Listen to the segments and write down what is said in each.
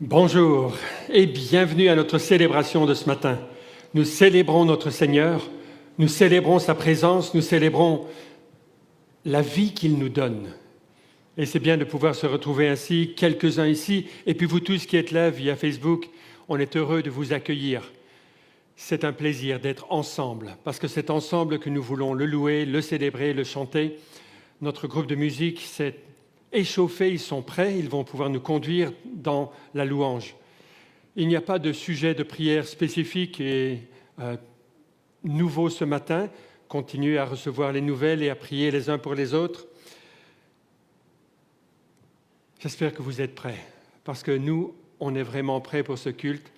Bonjour et bienvenue à notre célébration de ce matin. Nous célébrons notre Seigneur, nous célébrons sa présence, nous célébrons la vie qu'il nous donne. Et c'est bien de pouvoir se retrouver ainsi, quelques-uns ici, et puis vous tous qui êtes là via Facebook, on est heureux de vous accueillir. C'est un plaisir d'être ensemble, parce que c'est ensemble que nous voulons le louer, le célébrer, le chanter. Notre groupe de musique s'est échauffé, ils sont prêts, ils vont pouvoir nous conduire dans la louange. Il n'y a pas de sujet de prière spécifique et nouveau ce matin. Continuez à recevoir les nouvelles et à prier les uns pour les autres. J'espère que vous êtes prêts, parce que nous, on est vraiment prêts pour ce culte.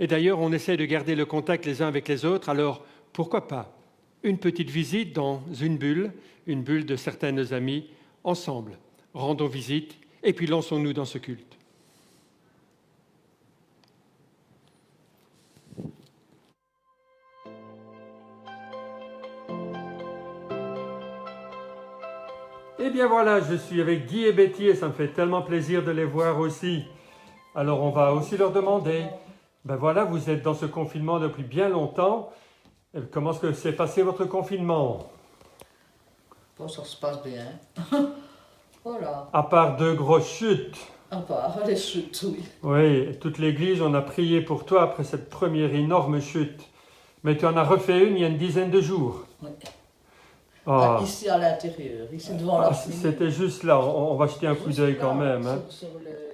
Et d'ailleurs, on essaie de garder le contact les uns avec les autres, alors pourquoi pas une petite visite dans une bulle de certains de nos amis, ensemble. Rendons visite et puis lançons-nous dans ce culte. Eh bien voilà, je suis avec Guy et Betty et ça me fait tellement plaisir de les voir aussi. Alors on va aussi leur demander, ben voilà, vous êtes dans ce confinement depuis bien longtemps. Comment est-ce que s'est passé votre confinement? Bon, ça se passe bien. Voilà. À part deux grosses chutes. À part les chutes, oui. Oui, toute l'église, on a prié pour toi après cette première énorme chute. Mais tu en as refait une il y a une dizaine de jours. Oui. Ah. Ici à l'intérieur, ici devant la fenêtre. C'était juste là, on va jeter un coup d'œil quand même. Hein.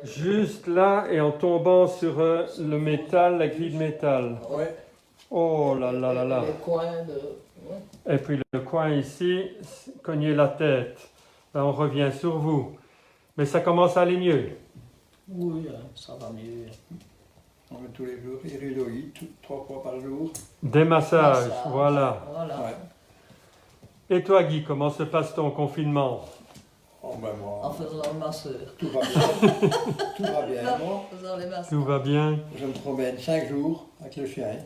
Juste là et en tombant sur le métal, la grille de métal. Oui. Oh là là là là. Les coins de... Ouais. Et puis le coin ici, cogner la tête. Là, on revient sur vous. Mais ça commence à aller mieux. Oui, ça va mieux. On met tous les jours, iridoïde, 3 fois par jour. Des massages, voilà. Ouais. Et toi Guy, comment se passe ton confinement? Oh ben moi, En faisant le masseur. tout va bien. Tout va bien. Moi, En faisant les massages. Tout va bien? je me promène 5 jours avec le chien.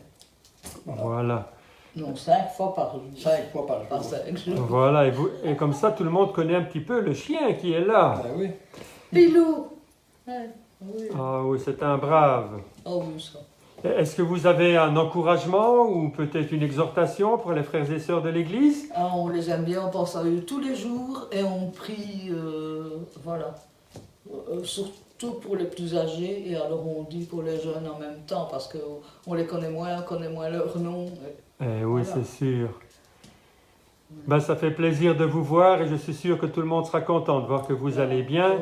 Voilà. Non, 5 fois par jour. 5 fois par Pas jour. 5 jours. Voilà, et comme ça, tout le monde connaît un petit peu le chien qui est là. Ben oui. Pilou. Ouais. Oui. Ah oui, c'est un brave. Oh oui, ça. Est-ce que vous avez un encouragement ou peut-être une exhortation pour les frères et sœurs de l'Église? Ah, on les aime bien, on pense à eux tous les jours et on prie, voilà. Surtout pour les plus âgés et alors on dit pour les jeunes en même temps parce qu'on les connaît moins, on connaît moins leur nom. Eh oui, Voilà. c'est sûr. Ben, ça fait plaisir de vous voir et je suis sûr que tout le monde sera content de voir que vous allez bien.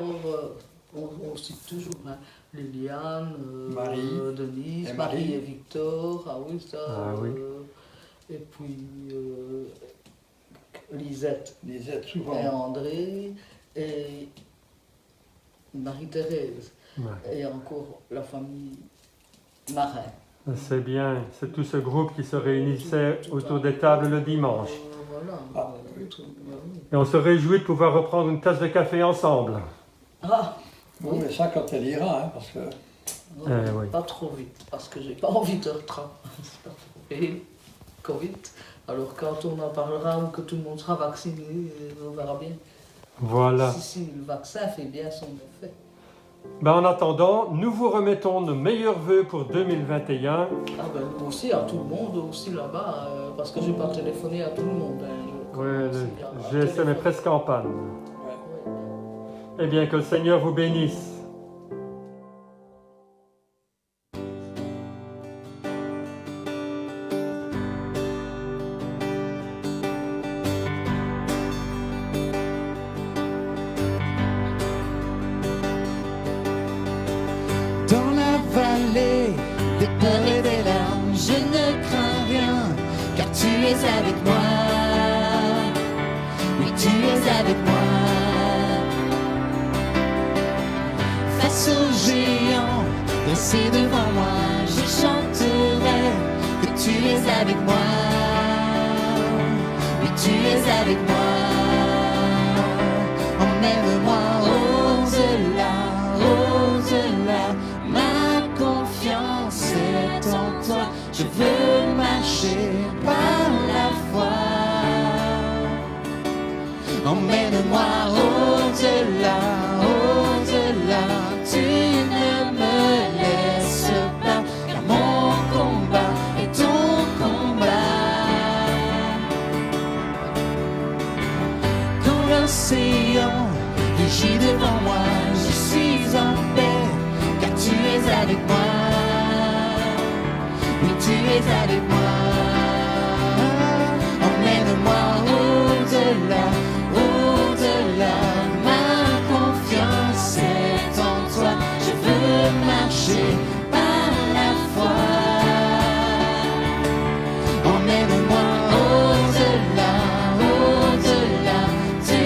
On cite toujours hein, Liliane, Marie, Denise, et Marie Marie. et Victor, ah oui, ça. Ah oui. Et puis Lisette Lisette, et souvent. André et Marie-Thérèse. Ouais. Et encore la famille Marin. C'est bien, c'est tout ce groupe qui se réunissait autour des tables le dimanche. Voilà. Ah, oui. Et on se réjouit de pouvoir reprendre une tasse de café ensemble. Ah, Oui, mais ça quand elle ira, hein, parce que non, oui. pas trop vite, parce que j'ai pas envie de retard. Et Covid. Alors quand on en parlera ou que tout le monde sera vacciné, on verra bien. Voilà. Si le vaccin fait bien son effet. Ben, en attendant, nous vous remettons nos meilleurs vœux pour 2021. Ah ben nous aussi, à tout le monde aussi là-bas, parce que j'ai pas téléphoné à tout le monde. Hein, Oui, le aussi à GSM est téléphoner. presque en panne. ouais. Eh bien, que le Seigneur vous bénisse. Dans la vallée des peurs et des larmes, je ne crains rien, car tu es avec moi. Oui, tu es avec moi. Face aux géants dressés devant moi, je chanterai que tu es avec moi. Oui, tu es avec moi. Emmène-moi au-delà, au-delà. Ma confiance est en toi. Je veux marcher par la foi. Emmène-moi au-delà, au-delà. Tu ne me es avec moi. Emmène-moi au-delà, au-delà. Ma confiance est en toi. Je veux marcher par la foi. Emmène-moi au-delà, au-delà. Tu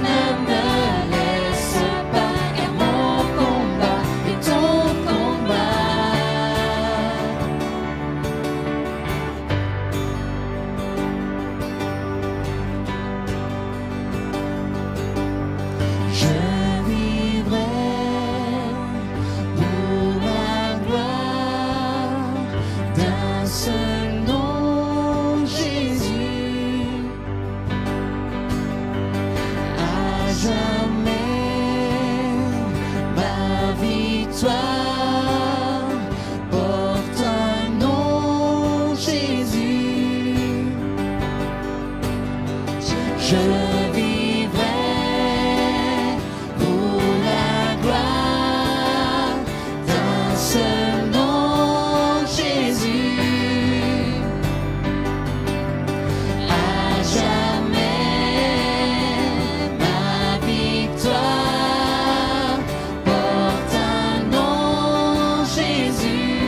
ne me laisses pas, car mon combat est ton combat. Je vivrai pour la gloire d'un seul nom, Jésus. À jamais, ma victoire porte un nom, Jésus. Je vivrai pour la gloire d'un seul nom, Jésus. À jamais, ma victoire porte un nom, Jésus.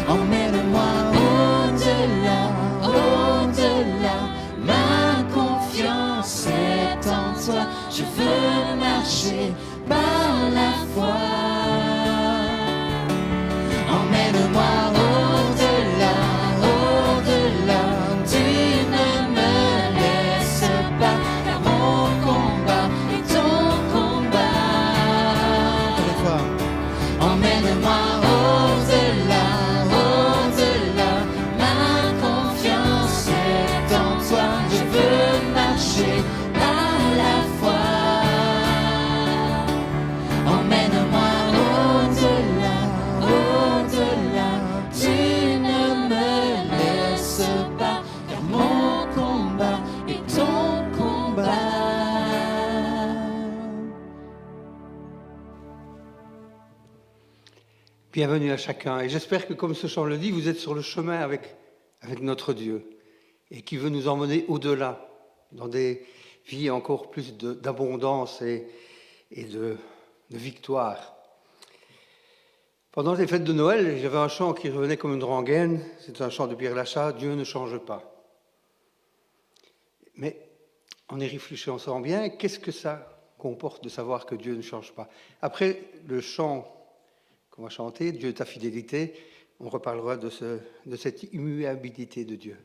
Emmène-moi au-delà, au-delà. Ma confiance est en toi. Je veux marcher par la foi. Emmène-moi au-delà, au-delà. Tu ne me laisses pas, car mon combat est ton combat. Emmène-moi au-delà, au-delà. Ma confiance est en toi. Je veux marcher par la foi. Emmène-moi au-delà, au-delà. Tu ne me laisses pas, car mon combat est ton combat. Bienvenue à chacun. Et j'espère que, comme ce chant le dit, vous êtes sur le chemin avec notre Dieu et qui veut nous emmener au-delà, dans des vies encore plus d'abondance et de victoire. Pendant les fêtes de Noël, j'avais un chant qui revenait comme une rengaine. C'est un chant de Pierre Lachat, « Dieu ne change pas ». Mais en y réfléchissant bien, qu'est-ce que ça comporte de savoir que Dieu ne change pas? Après le chant qu'on va chanter, « Dieu ta fidélité », on reparlera de cette immuabilité de Dieu.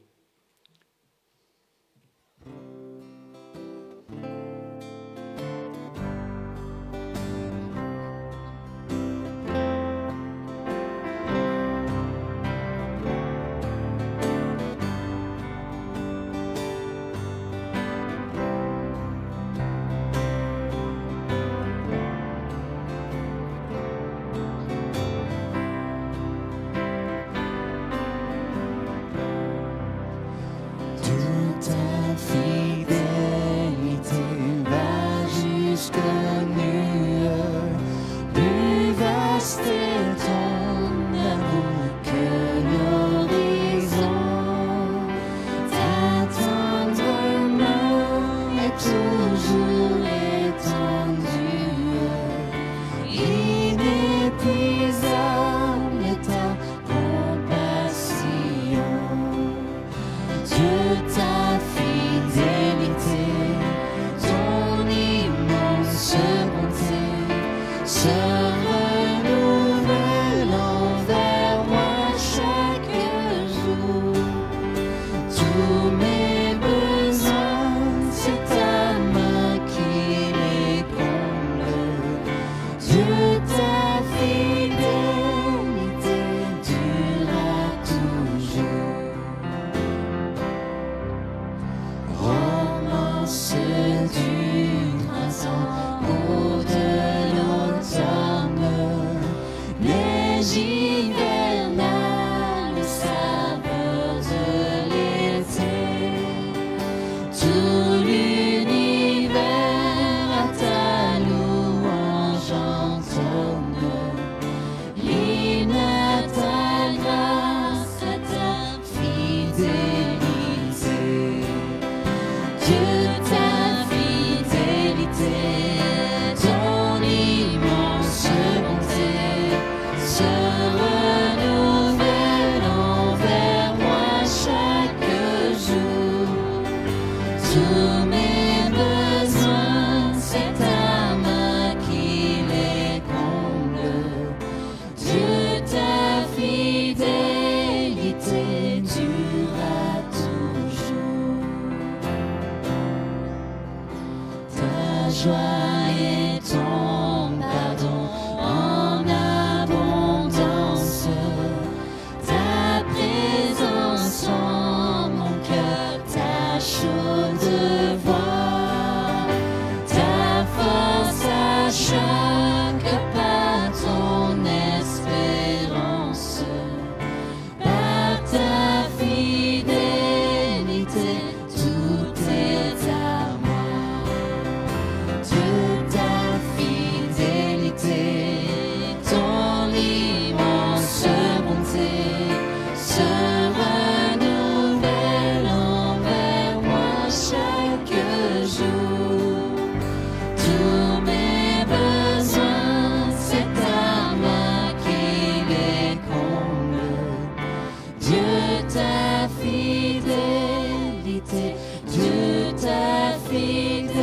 joie et ton pardon en abondance. Ta présence en mon cœur, ta chaude voix, ta force à chaque pas, ton espérance, par ta fidélité, tout est à moi. De ta fidélité, ton immense bonté se renouvelle envers moi chaque jour. Tous mes besoins, c'est ta main qui les comble. Dieu, ta fidélité, Dieu, ta fidélité,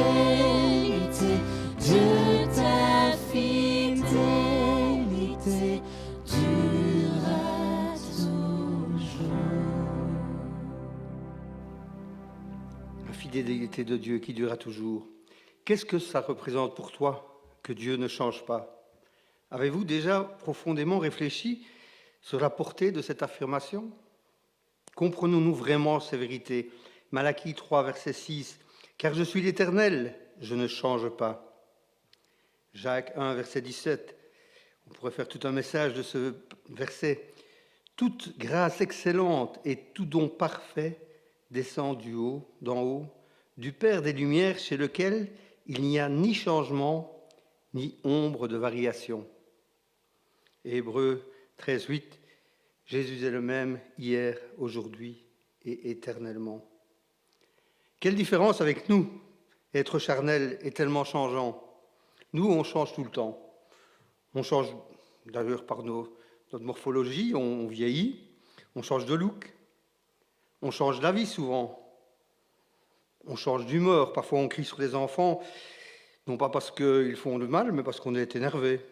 Dieu, ta fidélité durera toujours. La fidélité de Dieu qui durera toujours. Qu'est-ce que ça représente pour toi que Dieu ne change pas? Avez-vous déjà profondément réfléchi sur la portée de cette affirmation? Comprenons-nous vraiment ces vérités? Malachie 3, verset 6. « Car je suis l'Éternel, je ne change pas. » Jacques 1, verset 17. On pourrait faire tout un message de ce verset. « Toute grâce excellente et tout don parfait descend du haut, d'en haut, du Père des Lumières, chez lequel il n'y a ni changement, ni ombre de variation. » Hébreux 13, 8. Jésus est le même hier, aujourd'hui et éternellement. Quelle différence avec nous? Être charnel est tellement changeant. Nous, on change tout le temps. On change d'ailleurs par notre morphologie, on vieillit, on change de look, on change d'avis souvent, on change d'humeur. Parfois, on crie sur les enfants, non pas parce qu'ils font du mal, mais parce qu'on est énervé.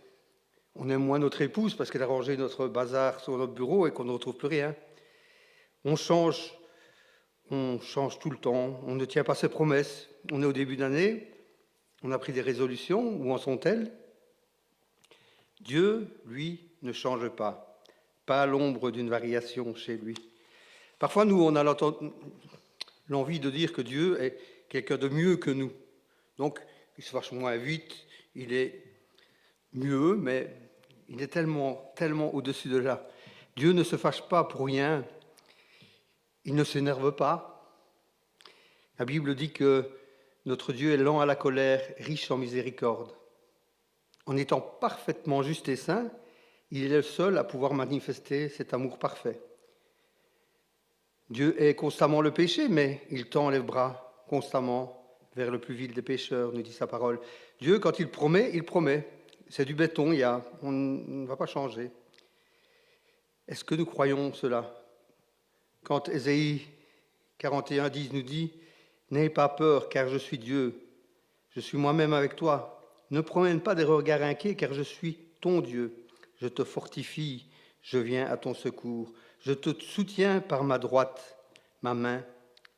On aime moins notre épouse parce qu'elle a rangé notre bazar sur notre bureau et qu'on ne retrouve plus rien. On change tout le temps, on ne tient pas ses promesses. On est au début d'année, on a pris des résolutions, où en sont-elles? Dieu, lui, ne change pas à l'ombre d'une variation chez lui. Parfois, nous, on a l'envie de dire que Dieu est quelqu'un de mieux que nous. Donc, il se fâche moins vite, il est mieux, mais il est tellement, tellement au-dessus de là. Dieu ne se fâche pas pour rien. Il ne s'énerve pas. La Bible dit que notre Dieu est lent à la colère, riche en miséricorde. En étant parfaitement juste et saint, il est le seul à pouvoir manifester cet amour parfait. Dieu est constamment le péché, mais il tend les bras constamment vers le plus vil des pécheurs, nous dit sa parole. Dieu, quand il promet, il promet. C'est du béton, on ne va pas changer. Est-ce que nous croyons cela? Quand Ésaïe 41, 10 nous dit « N'aie pas peur, car je suis Dieu. Je suis moi-même avec toi. Ne promène pas des regards inquiets, car je suis ton Dieu. Je te fortifie, je viens à ton secours. Je te soutiens par ma droite, ma main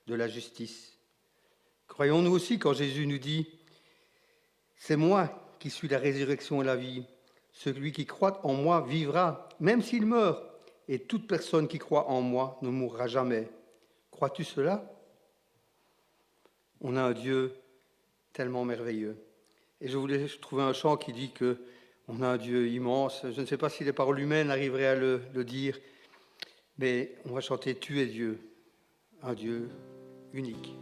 de la justice. » Croyons-nous aussi quand Jésus nous dit « C'est moi qui suis la résurrection et la vie. Celui qui croit en moi vivra, même s'il meurt. Et toute personne qui croit en moi ne mourra jamais. » Crois-tu cela? On a un Dieu tellement merveilleux. Et je voulais trouver un chant qui dit qu'on a un Dieu immense. Je ne sais pas si les paroles humaines arriveraient à le dire, mais on va chanter « Tu es Dieu », un Dieu unique.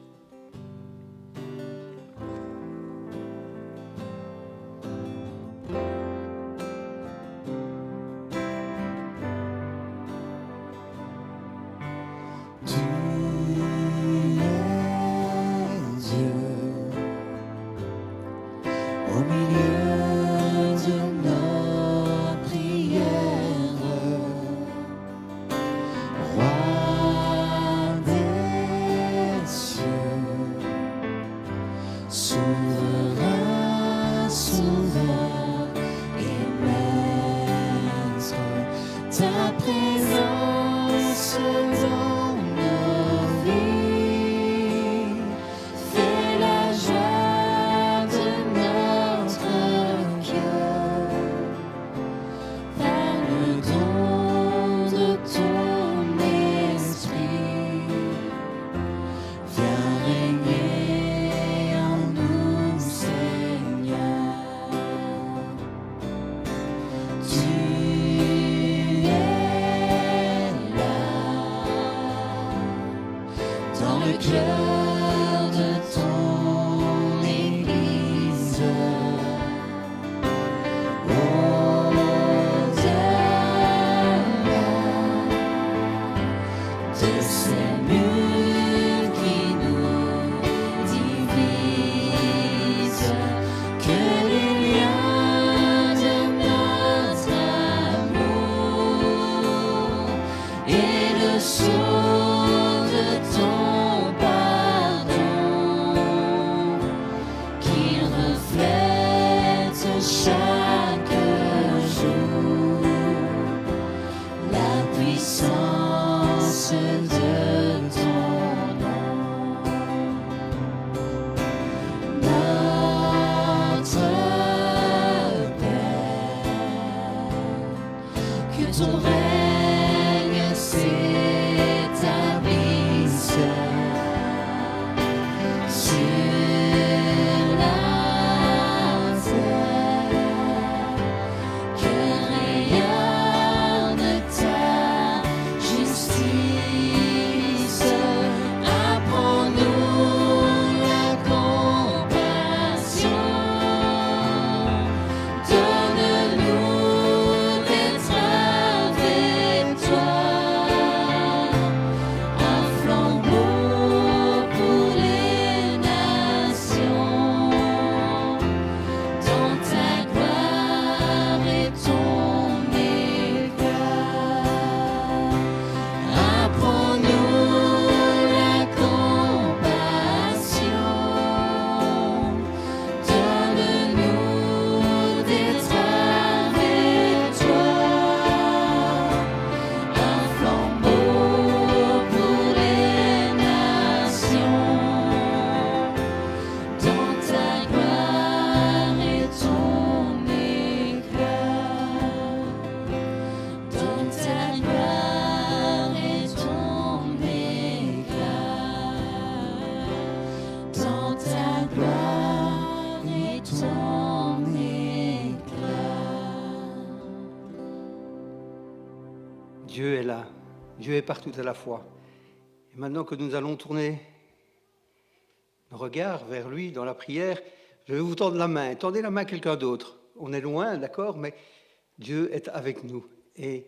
Au milieu de nos prières, roi des cieux. le cœur de ton Église. Au-delà de ces murs qui nous divisent, que les liens de notre amour et le sceau de ton pardon, qu'ils reflètent chaque jour la puissance de ton nom. Notre Père, que ton règne s'établisse sur la terre, que rayonne ta justice. Apprends-nous la compassion, donne-nous d'être avec toi, un flambeau pour les nations, dans ta gloire et ton éclat. Apprends-nous la compassion, donne-nous d'être avec toi, un flambeau pour les nations, dans ta gloire et ton éclat, dans ta gloire et ton éclat, dans ta gloire et ton éclat. Dieu est là, Dieu est partout à la fois. Et maintenant que nous allons tourner nos regards vers lui dans la prière, je vais vous tendre la main. Tendez la main à quelqu'un d'autre. On est loin, d'accord, mais Dieu est avec nous. Et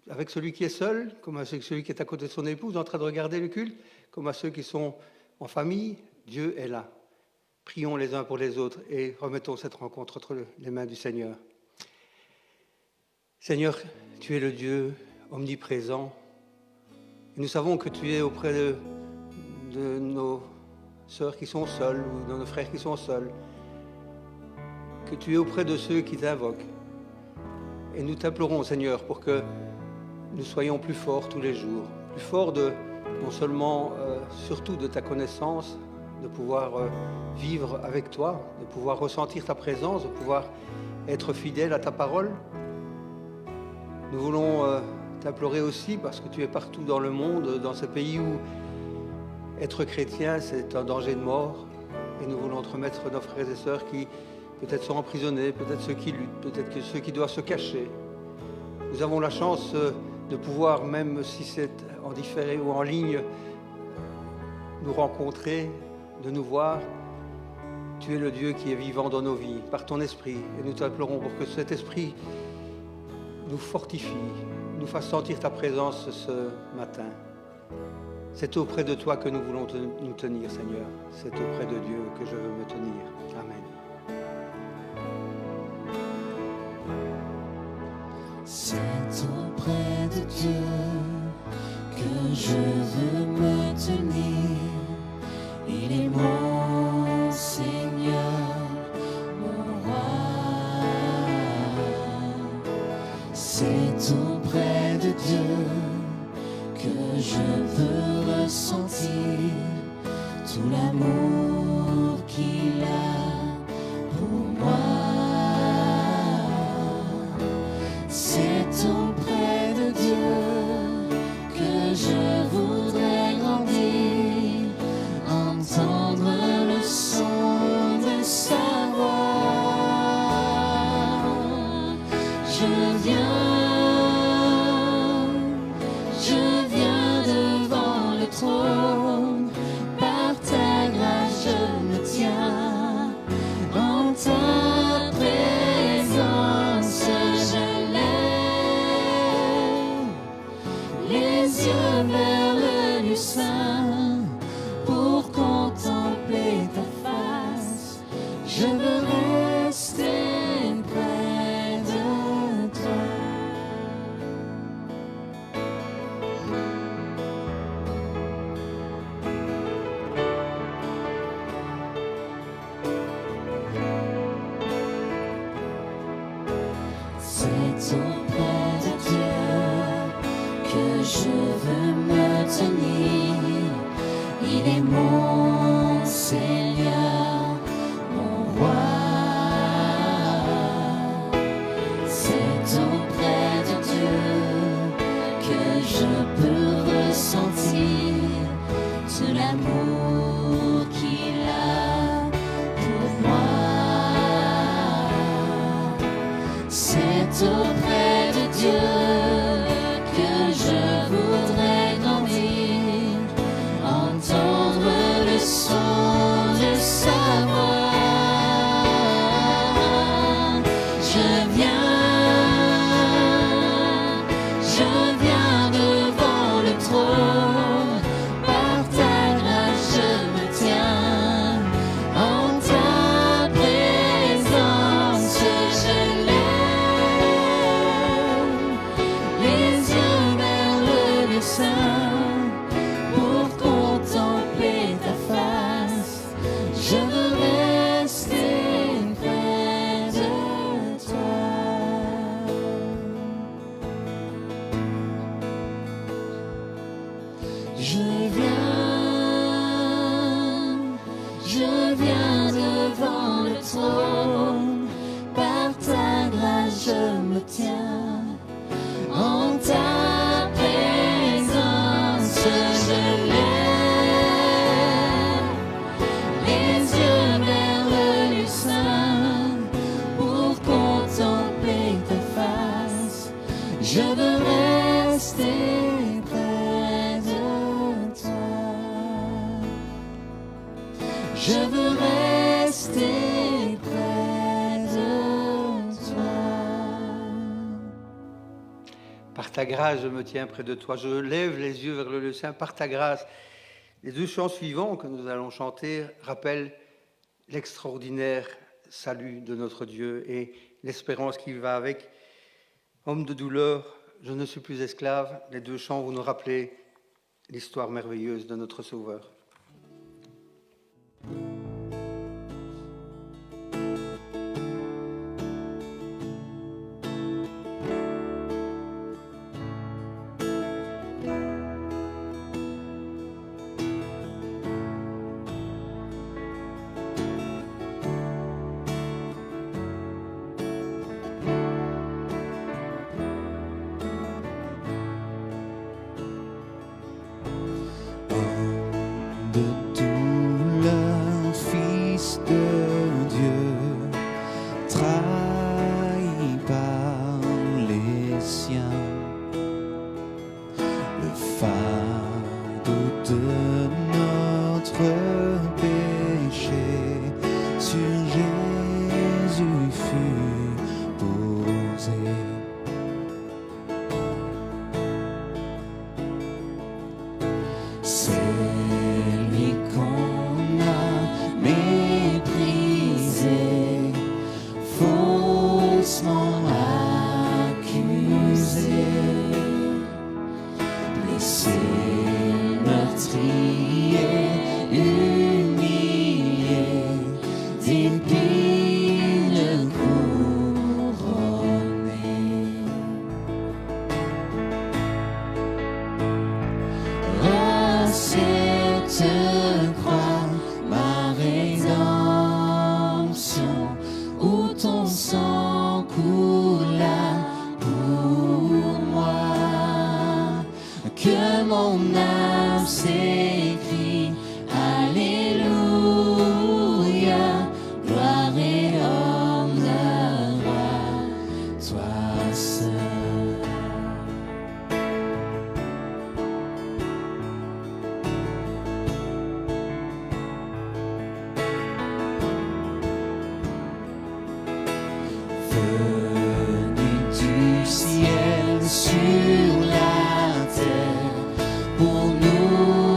avec celui qui est seul, comme avec celui qui est à côté de son épouse, en train de regarder le culte, comme à ceux qui sont en famille, Dieu est là. Prions les uns pour les autres et remettons cette rencontre entre les mains du Seigneur. Seigneur, tu es le Dieu omniprésent. Et nous savons que tu es auprès de nos sœurs qui sont seules ou de nos frères qui sont seuls. Que tu es auprès de ceux qui t'invoquent. Et nous t'implorons, Seigneur, pour que nous soyons plus forts tous les jours. Plus forts non seulement, surtout de ta connaissance, de pouvoir vivre avec toi, de pouvoir ressentir ta présence, de pouvoir être fidèle à ta parole. Nous voulons t'implorer aussi, parce que tu es partout dans le monde, dans ce pays où être chrétien, c'est un danger de mort. Et nous voulons te remettre nos frères et sœurs qui peut-être sont emprisonnés, peut-être ceux qui luttent, peut-être que ceux qui doivent se cacher. Nous avons la chance de pouvoir, même si c'est en différé ou en ligne, nous rencontrer, de nous voir. Tu es le Dieu qui est vivant dans nos vies, par ton esprit. Et nous t'implorons pour que cet esprit nous fortifie, nous fasse sentir ta présence ce matin. C'est auprès de toi que nous voulons nous tenir, Seigneur. C'est auprès de Dieu que je veux me tenir. Amen. C'est auprès de Dieu que je veux me tenir. Il est mon Seigneur, mon roi. C'est auprès de Dieu que je veux ressentir tout l'amour qu'il a pour moi. C'est auprès de Dieu que je voudrais grandir, entendre le son de sa voix. Je viens devant le trône lieu saint pour contempler ta face. Je veux rester près de toi. C'est auprès de Dieu que je veux me tenir. Il est mon Seigneur, mon roi. C'est auprès de Dieu que je peux ressentir tout l'amour qu'il a pour moi. C'est auprès de Dieu que je voudrais grandir, entendre le son de sa voix. Je viens devant le trône, par ta grâce je me tiens, en ta présence je lève les yeux vers le lieu saint pour contempler ta face. Je veux rester près de toi. Je viens devant le trône, par ta grâce je me tiens, en ta présence je lève les yeux vers le lieu saint pour contempler ta face. Je veux rester près de toi. Je veux rester près de toi. Par ta grâce, je me tiens près de toi. Je lève les yeux vers le lieu saint. Par ta grâce. Les deux chants suivants que nous allons chanter rappellent l'extraordinaire salut de notre Dieu et l'espérance qui va avec. Homme de douleur, je ne suis plus esclave. Les deux chants vont nous rappeler l'histoire merveilleuse de notre Sauveur. De douleur, fils de Dieu, trahi par les siens, le fardeau de notre péché sur Jésus fut posé. C'est lui qu'on a méprisé, faussement accusé, blessé, meurtrier, humilié, d'épines couronné. Cette croix, ma rédemption, où ton sang coula pour moi, que mon âme s'écrie, Alléluia, gloire et honneur à toi seul. Venu du ciel sur la terre pour nous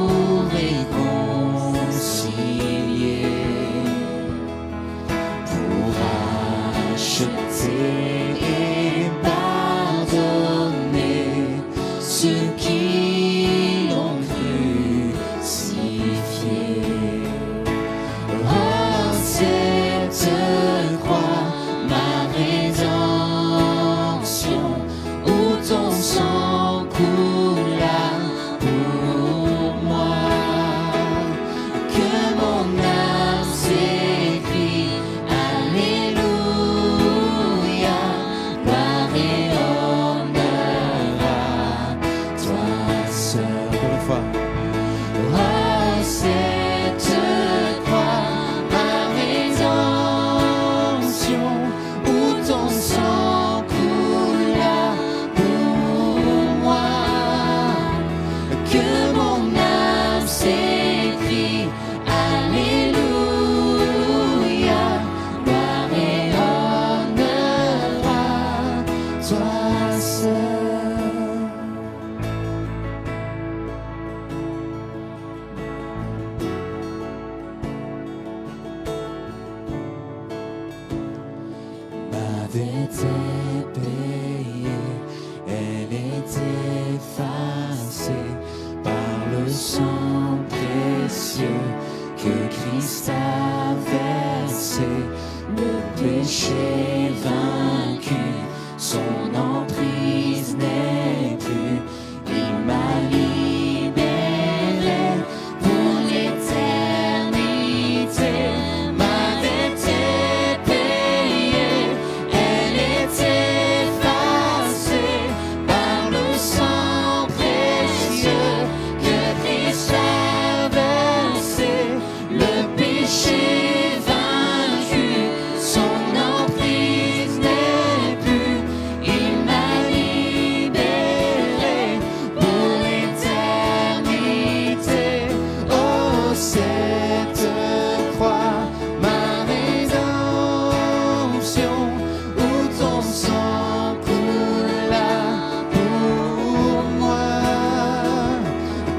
le sang précieux que Christ a versé, le péché vaincu, son emprise n'est plus. Il m'a libéré pour l'éternité. Ma dette est payée, elle est effacée par le sang précieux que Christ a versé, le péché vaincu, son emprise n'est plus. Il m'a libéré pour l'éternité. Oh, cette croix, ma rédemption, où ton sang coula pour moi,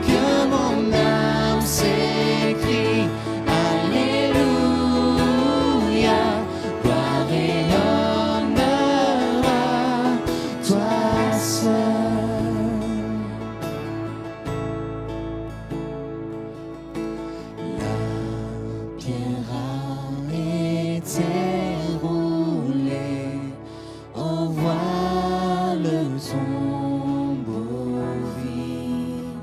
que mon âme s'écrie Alléluia, gloire et honneur à toi seul. La pierre a été roulée, oh vois le tombeau vide.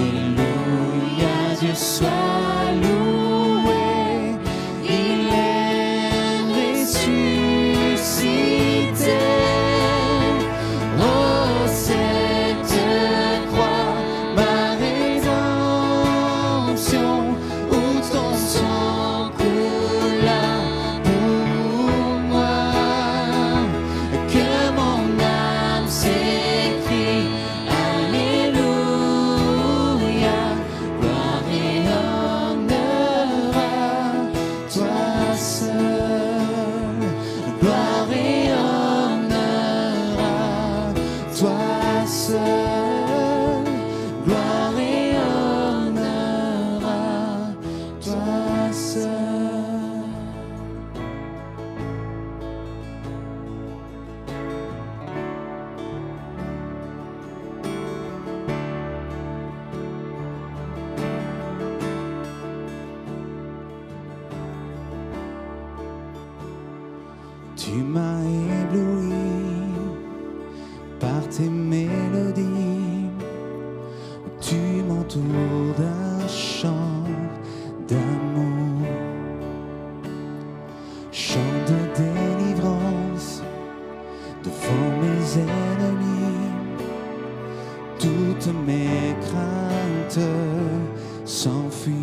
Alléluia, Dieu soit loué, il est ressuscité. Oh, cette croix, ma rédemption, où ton sang coula pour moi, que mon âme s'écrie Alléluia, gloire et honneur à toi seul, gloire et honneur à toi seul, gloire et honneur à toi seul. Tu m'as ébloui par tes mélodies, tu m'entoures d'un chant d'amour, chant de délivrance devant mes ennemis. Toutes mes craintes s'enfuient.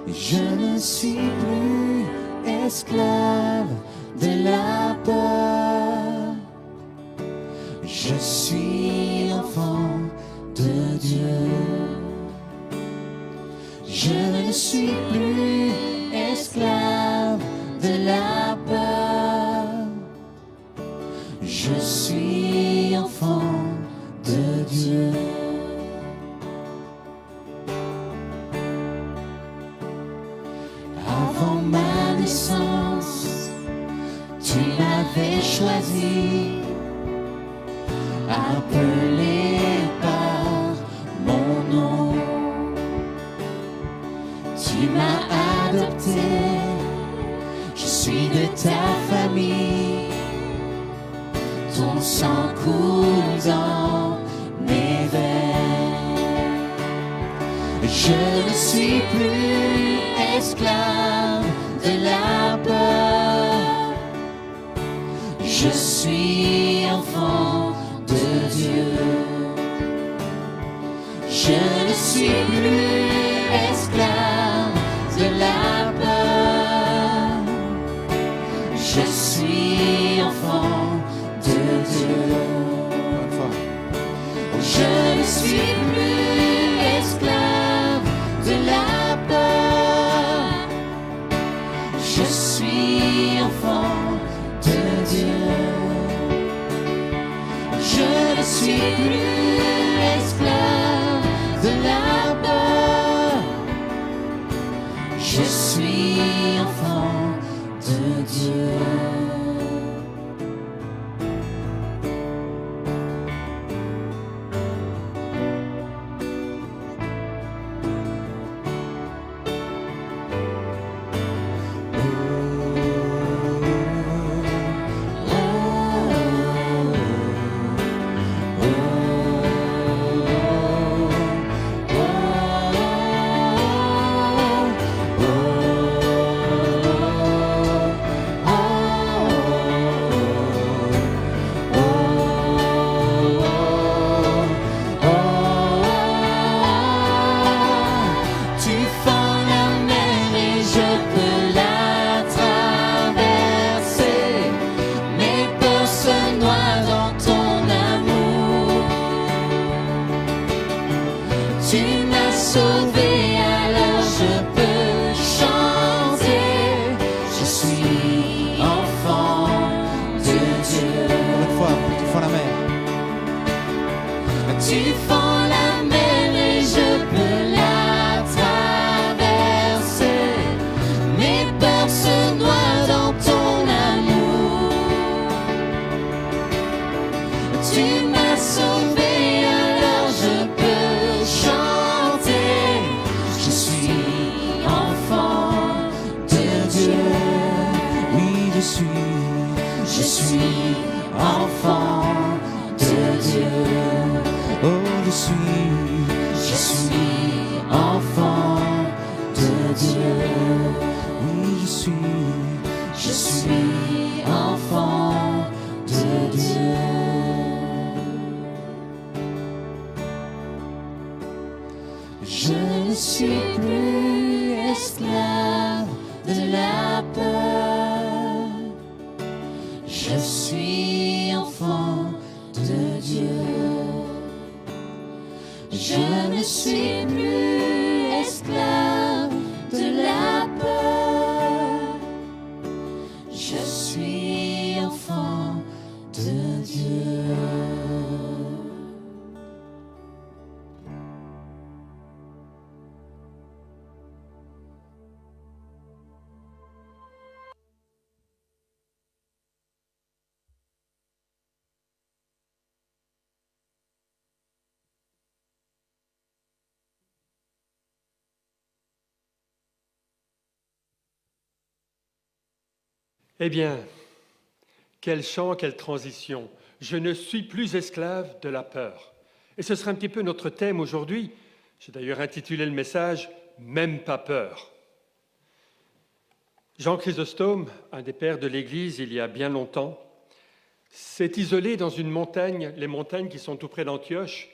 Je ne suis plus esclave de la peur. Je suis enfant de Dieu. Je ne suis plus esclave de la peur. Je suis enfant de Dieu. Avant ma naissance, tu m'avais choisi, appelé par mon nom. Tu m'as adopté, je suis de ta famille. Ton sang coule dans mes veines. Je ne suis plus esclave de la peur. Je suis enfant de Dieu. Je ne suis plus esclave de la peur. Je suis enfant de Dieu. Je ne suis plus esclave de la peur. Je suis enfant de Dieu. Je ne suis plus esclave de la peur. Je suis enfant de Dieu. Tu fends la mer et je peux la traverser. Mes peurs se noient dans ton amour. Tu m'as sauvé, alors je peux chanter. Je suis enfant de Dieu. Oui, je suis enfant de Dieu. Oh, je suis enfant de Dieu. Oui, je suis enfant de Dieu. Je ne suis plus esclave de la peur. Je suis enfant de Dieu. Je ne suis plus esclave de la peur. Je suis enfant de Dieu. Eh bien, quel chant, quelle transition. Je ne suis plus esclave de la peur. Et ce sera un petit peu notre thème aujourd'hui. J'ai d'ailleurs intitulé le message « Même pas peur ». Jean Chrysostome, un des pères de l'Église il y a bien longtemps, s'est isolé dans une montagne, les montagnes qui sont tout près d'Antioche,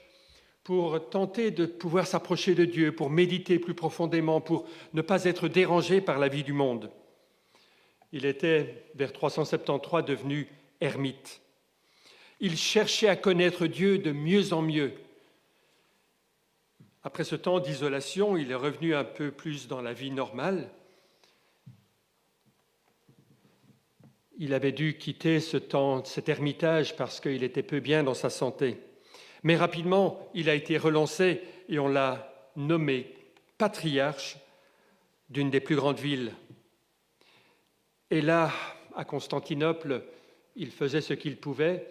pour tenter de pouvoir s'approcher de Dieu, pour méditer plus profondément, pour ne pas être dérangé par la vie du monde. Il était, vers 373, devenu ermite. Il cherchait à connaître Dieu de mieux en mieux. Après ce temps d'isolation, il est revenu un peu plus dans la vie normale. Il avait dû quitter cet ermitage parce qu'il était peu bien dans sa santé. Mais rapidement, il a été relancé et on l'a nommé patriarche d'une des plus grandes villes. Et là, à Constantinople, il faisait ce qu'il pouvait,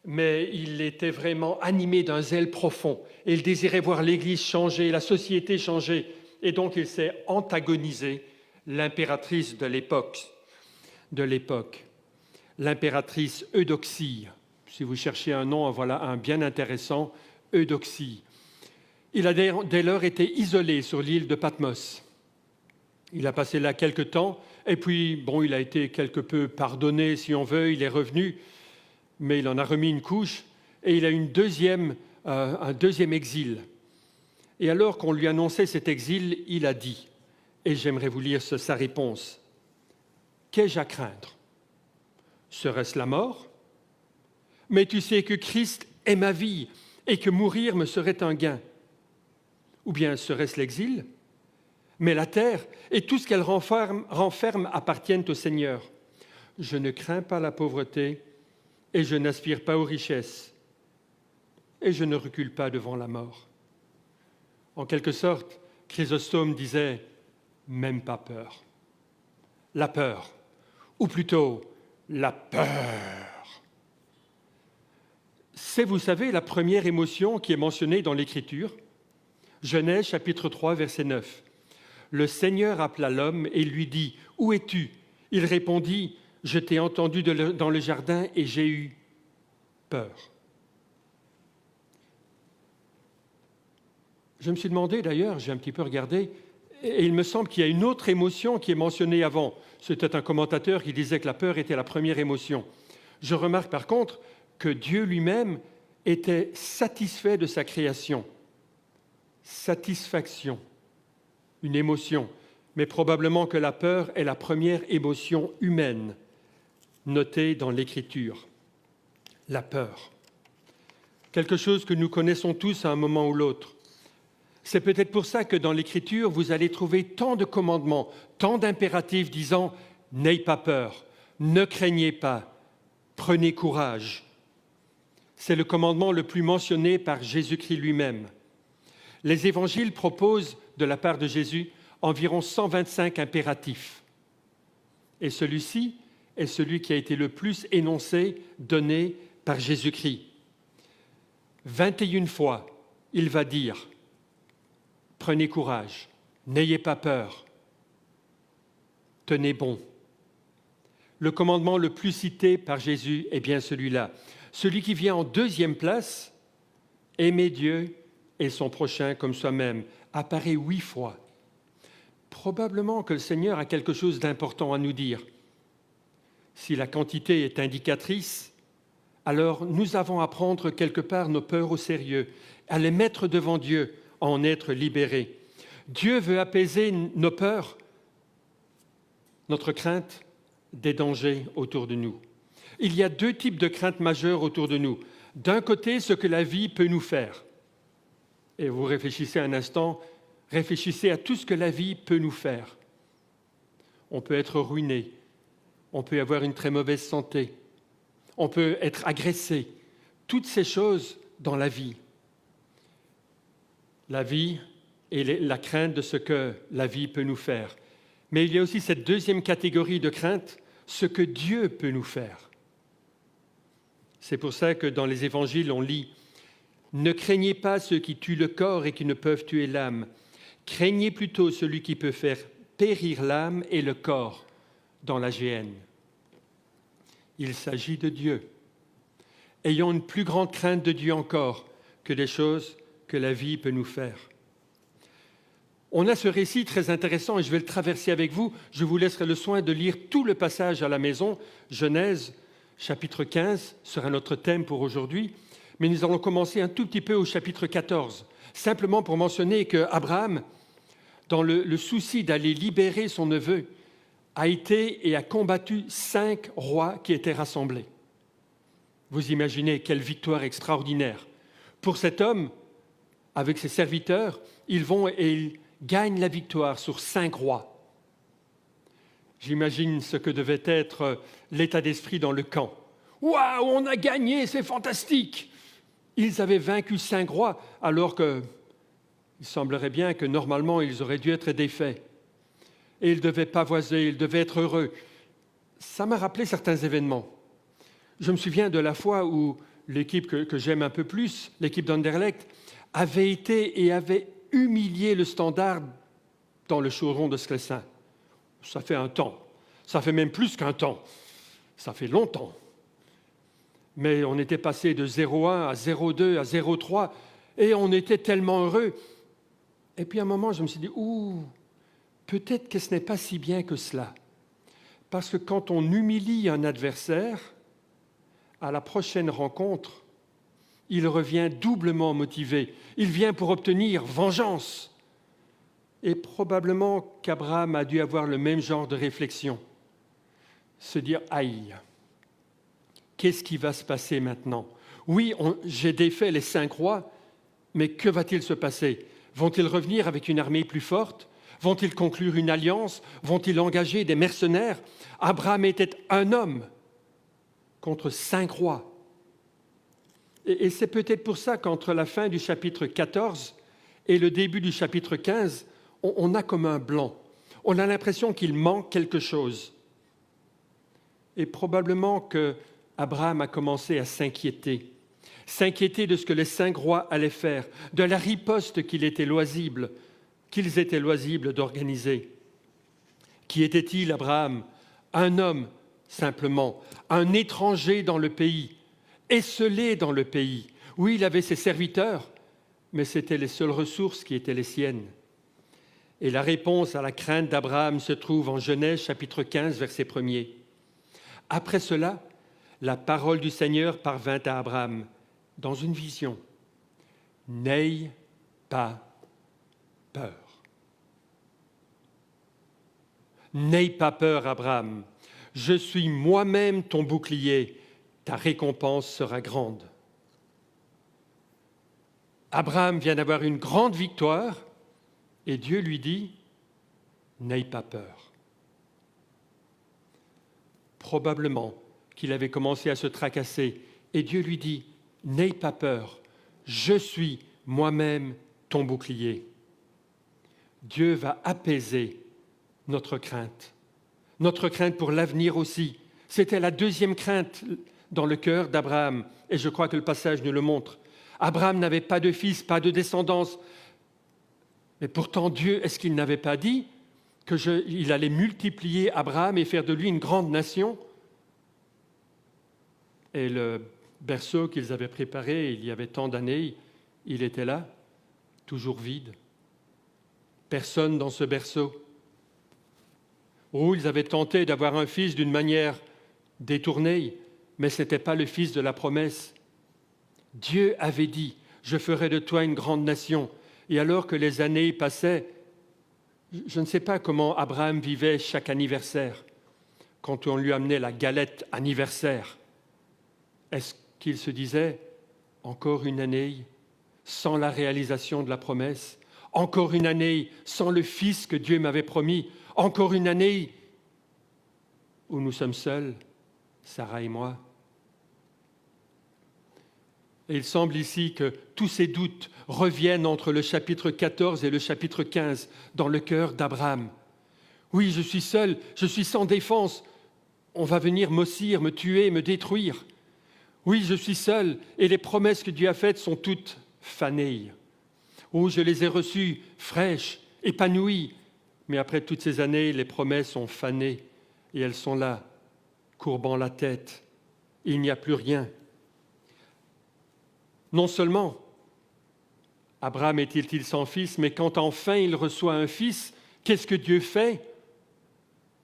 mais il était vraiment animé d'un zèle profond. Et il désirait voir l'Église changer, la société changer. Et donc, il s'est antagonisé l'impératrice de l'époque, l'impératrice Eudoxie. Si vous cherchez un nom, voilà un bien intéressant, Eudoxie. Il a dès lors été isolé sur l'île de Patmos. Il a passé là quelque temps, et puis, il a été quelque peu pardonné, si on veut, il est revenu, mais il en a remis une couche, et il a eu un deuxième exil. Et alors qu'on lui annonçait cet exil, il a dit, et j'aimerais vous lire sa réponse, « Qu'ai-je à craindre? Serait-ce la mort? Mais tu sais que Christ est ma vie, et que mourir me serait un gain. Ou bien serait-ce l'exil? Mais la terre et tout ce qu'elle renferme appartiennent au Seigneur. Je ne crains pas la pauvreté et je n'aspire pas aux richesses et je ne recule pas devant la mort. » En quelque sorte, Chrysostome disait « même pas peur ». La peur, ou plutôt la peur. C'est, vous savez, la première émotion qui est mentionnée dans l'Écriture. Genèse chapitre 3, verset 9. Le Seigneur appela l'homme et lui dit « Où es-tu » Il répondit « Je t'ai entendu dans le jardin et j'ai eu peur. » Je me suis demandé d'ailleurs, j'ai un petit peu regardé, et il me semble qu'il y a une autre émotion qui est mentionnée avant. C'était un commentateur qui disait que la peur était la première émotion. Je remarque par contre que Dieu lui-même était satisfait de sa création. Satisfaction. Une émotion, mais probablement que la peur est la première émotion humaine notée dans l'Écriture. La peur. Quelque chose que nous connaissons tous à un moment ou l'autre. C'est peut-être pour ça que dans l'Écriture, vous allez trouver tant de commandements, tant d'impératifs disant « N'ayez pas peur, ne craignez pas, prenez courage ». C'est le commandement le plus mentionné par Jésus-Christ lui-même. Les évangiles proposent, de la part de Jésus, environ 125 impératifs. Et celui-ci est celui qui a été le plus énoncé, donné par Jésus-Christ. 21 fois, il va dire « Prenez courage, n'ayez pas peur, tenez bon ». Le commandement le plus cité par Jésus est bien celui-là. Celui qui vient en deuxième place, « Aimer Dieu et son prochain comme soi-même », apparaît 8 fois. Probablement que le Seigneur a quelque chose d'important à nous dire. Si la quantité est indicatrice, alors nous avons à prendre quelque part nos peurs au sérieux, à les mettre devant Dieu, à en être libérés. Dieu veut apaiser nos peurs, notre crainte des dangers autour de nous. Il y a 2 types de craintes majeures autour de nous. D'un côté, ce que la vie peut nous faire. Et vous réfléchissez un instant, réfléchissez à tout ce que la vie peut nous faire. On peut être ruiné, on peut avoir une très mauvaise santé, on peut être agressé. Toutes ces choses dans la vie. La vie et la crainte de ce que la vie peut nous faire. Mais il y a aussi cette deuxième catégorie de crainte, ce que Dieu peut nous faire. C'est pour ça que dans les évangiles, on lit « Ne craignez pas ceux qui tuent le corps et qui ne peuvent tuer l'âme. Craignez plutôt celui qui peut faire périr l'âme et le corps dans la géhenne. » Il s'agit de Dieu. Ayons une plus grande crainte de Dieu encore que des choses que la vie peut nous faire. On a ce récit très intéressant et je vais le traverser avec vous. Je vous laisserai le soin de lire tout le passage à la maison. Genèse, chapitre 15, sera notre thème pour aujourd'hui. Mais nous allons commencer un tout petit peu au chapitre 14, simplement pour mentionner qu'Abraham, dans le souci d'aller libérer son neveu, a été et a combattu 5 rois qui étaient rassemblés. Vous imaginez quelle victoire extraordinaire. Pour cet homme, avec ses serviteurs, ils vont et ils gagnent la victoire sur 5 rois. J'imagine ce que devait être l'état d'esprit dans le camp. « Waouh, on a gagné, c'est fantastique !» Ils avaient vaincu 5 rois, alors qu'il semblerait bien que normalement ils auraient dû être défaits. Et ils devaient pavoiser, ils devaient être heureux. Ça m'a rappelé certains événements. Je me souviens de la fois où l'équipe que j'aime un peu plus, l'équipe d'Anderlecht, avait été et avait humilié le Standard dans le chaudron de Sclessin. Ça fait un temps. Ça fait même plus qu'un temps. Ça fait longtemps. Mais on était passé de 0,1 à 0,2 à 0,3 et on était tellement heureux. Et puis à un moment, je me suis dit, peut-être que ce n'est pas si bien que cela. Parce que quand on humilie un adversaire, à la prochaine rencontre, il revient doublement motivé. Il vient pour obtenir vengeance. Et probablement qu'Abraham a dû avoir le même genre de réflexion. Se dire, aïe, qu'est-ce qui va se passer maintenant? Oui, j'ai défait les 5 rois, mais que va-t-il se passer? Vont-ils revenir avec une armée plus forte? Vont-ils conclure une alliance? Vont-ils engager des mercenaires? Abraham était un homme contre 5 rois. Et c'est peut-être pour ça qu'entre la fin du chapitre 14 et le début du chapitre 15, on a comme un blanc. On a l'impression qu'il manque quelque chose. Et probablement qu'Abraham a commencé à s'inquiéter de ce que les 5 rois allaient faire, de la riposte qu'ils étaient loisibles d'organiser. Qui était-il, Abraham? Un homme, simplement, un étranger dans le pays, esselé dans le pays. Oui, il avait ses serviteurs, mais c'étaient les seules ressources qui étaient les siennes. Et la réponse à la crainte d'Abraham se trouve en Genèse, chapitre 15, verset 1er. Après cela, la parole du Seigneur parvint à Abraham dans une vision. « N'aie pas peur. N'aie pas peur, Abraham. Je suis moi-même ton bouclier. Ta récompense sera grande. » Abraham vient d'avoir une grande victoire et Dieu lui dit « N'aie pas peur. » Probablement qu'il avait commencé à se tracasser et Dieu lui dit n'aie pas peur, je suis moi-même ton bouclier. Dieu va apaiser notre crainte pour l'avenir aussi. C'était la deuxième crainte dans le cœur d'Abraham, et je crois que le passage nous le montre. Abraham n'avait pas de fils, pas de descendance, mais pourtant Dieu, est-ce qu'il n'avait pas dit qu'il allait multiplier Abraham et faire de lui une grande nation? Et le berceau qu'ils avaient préparé il y avait tant d'années, il était là, toujours vide. Personne dans ce berceau. Ils avaient tenté d'avoir un fils d'une manière détournée, mais ce n'était pas le fils de la promesse. Dieu avait dit, je ferai de toi une grande nation. Et alors que les années passaient, je ne sais pas comment Abraham vivait chaque anniversaire, quand on lui amenait la galette anniversaire. Est-ce qu'il se disait, encore une année sans la réalisation de la promesse, encore une année sans le fils que Dieu m'avait promis, encore une année où nous sommes seuls, Sarah et moi. Et il semble ici que tous ces doutes reviennent entre le chapitre 14 et le chapitre 15 dans le cœur d'Abraham. Oui, je suis seul, je suis sans défense. On va venir m'ossir, me tuer, me détruire. Oui, je suis seul et les promesses que Dieu a faites sont toutes fanées. Oh, je les ai reçues fraîches, épanouies. Mais après toutes ces années, les promesses sont fanées et elles sont là, courbant la tête. Il n'y a plus rien. Non seulement Abraham est-il sans fils, mais quand enfin il reçoit un fils, qu'est-ce que Dieu fait?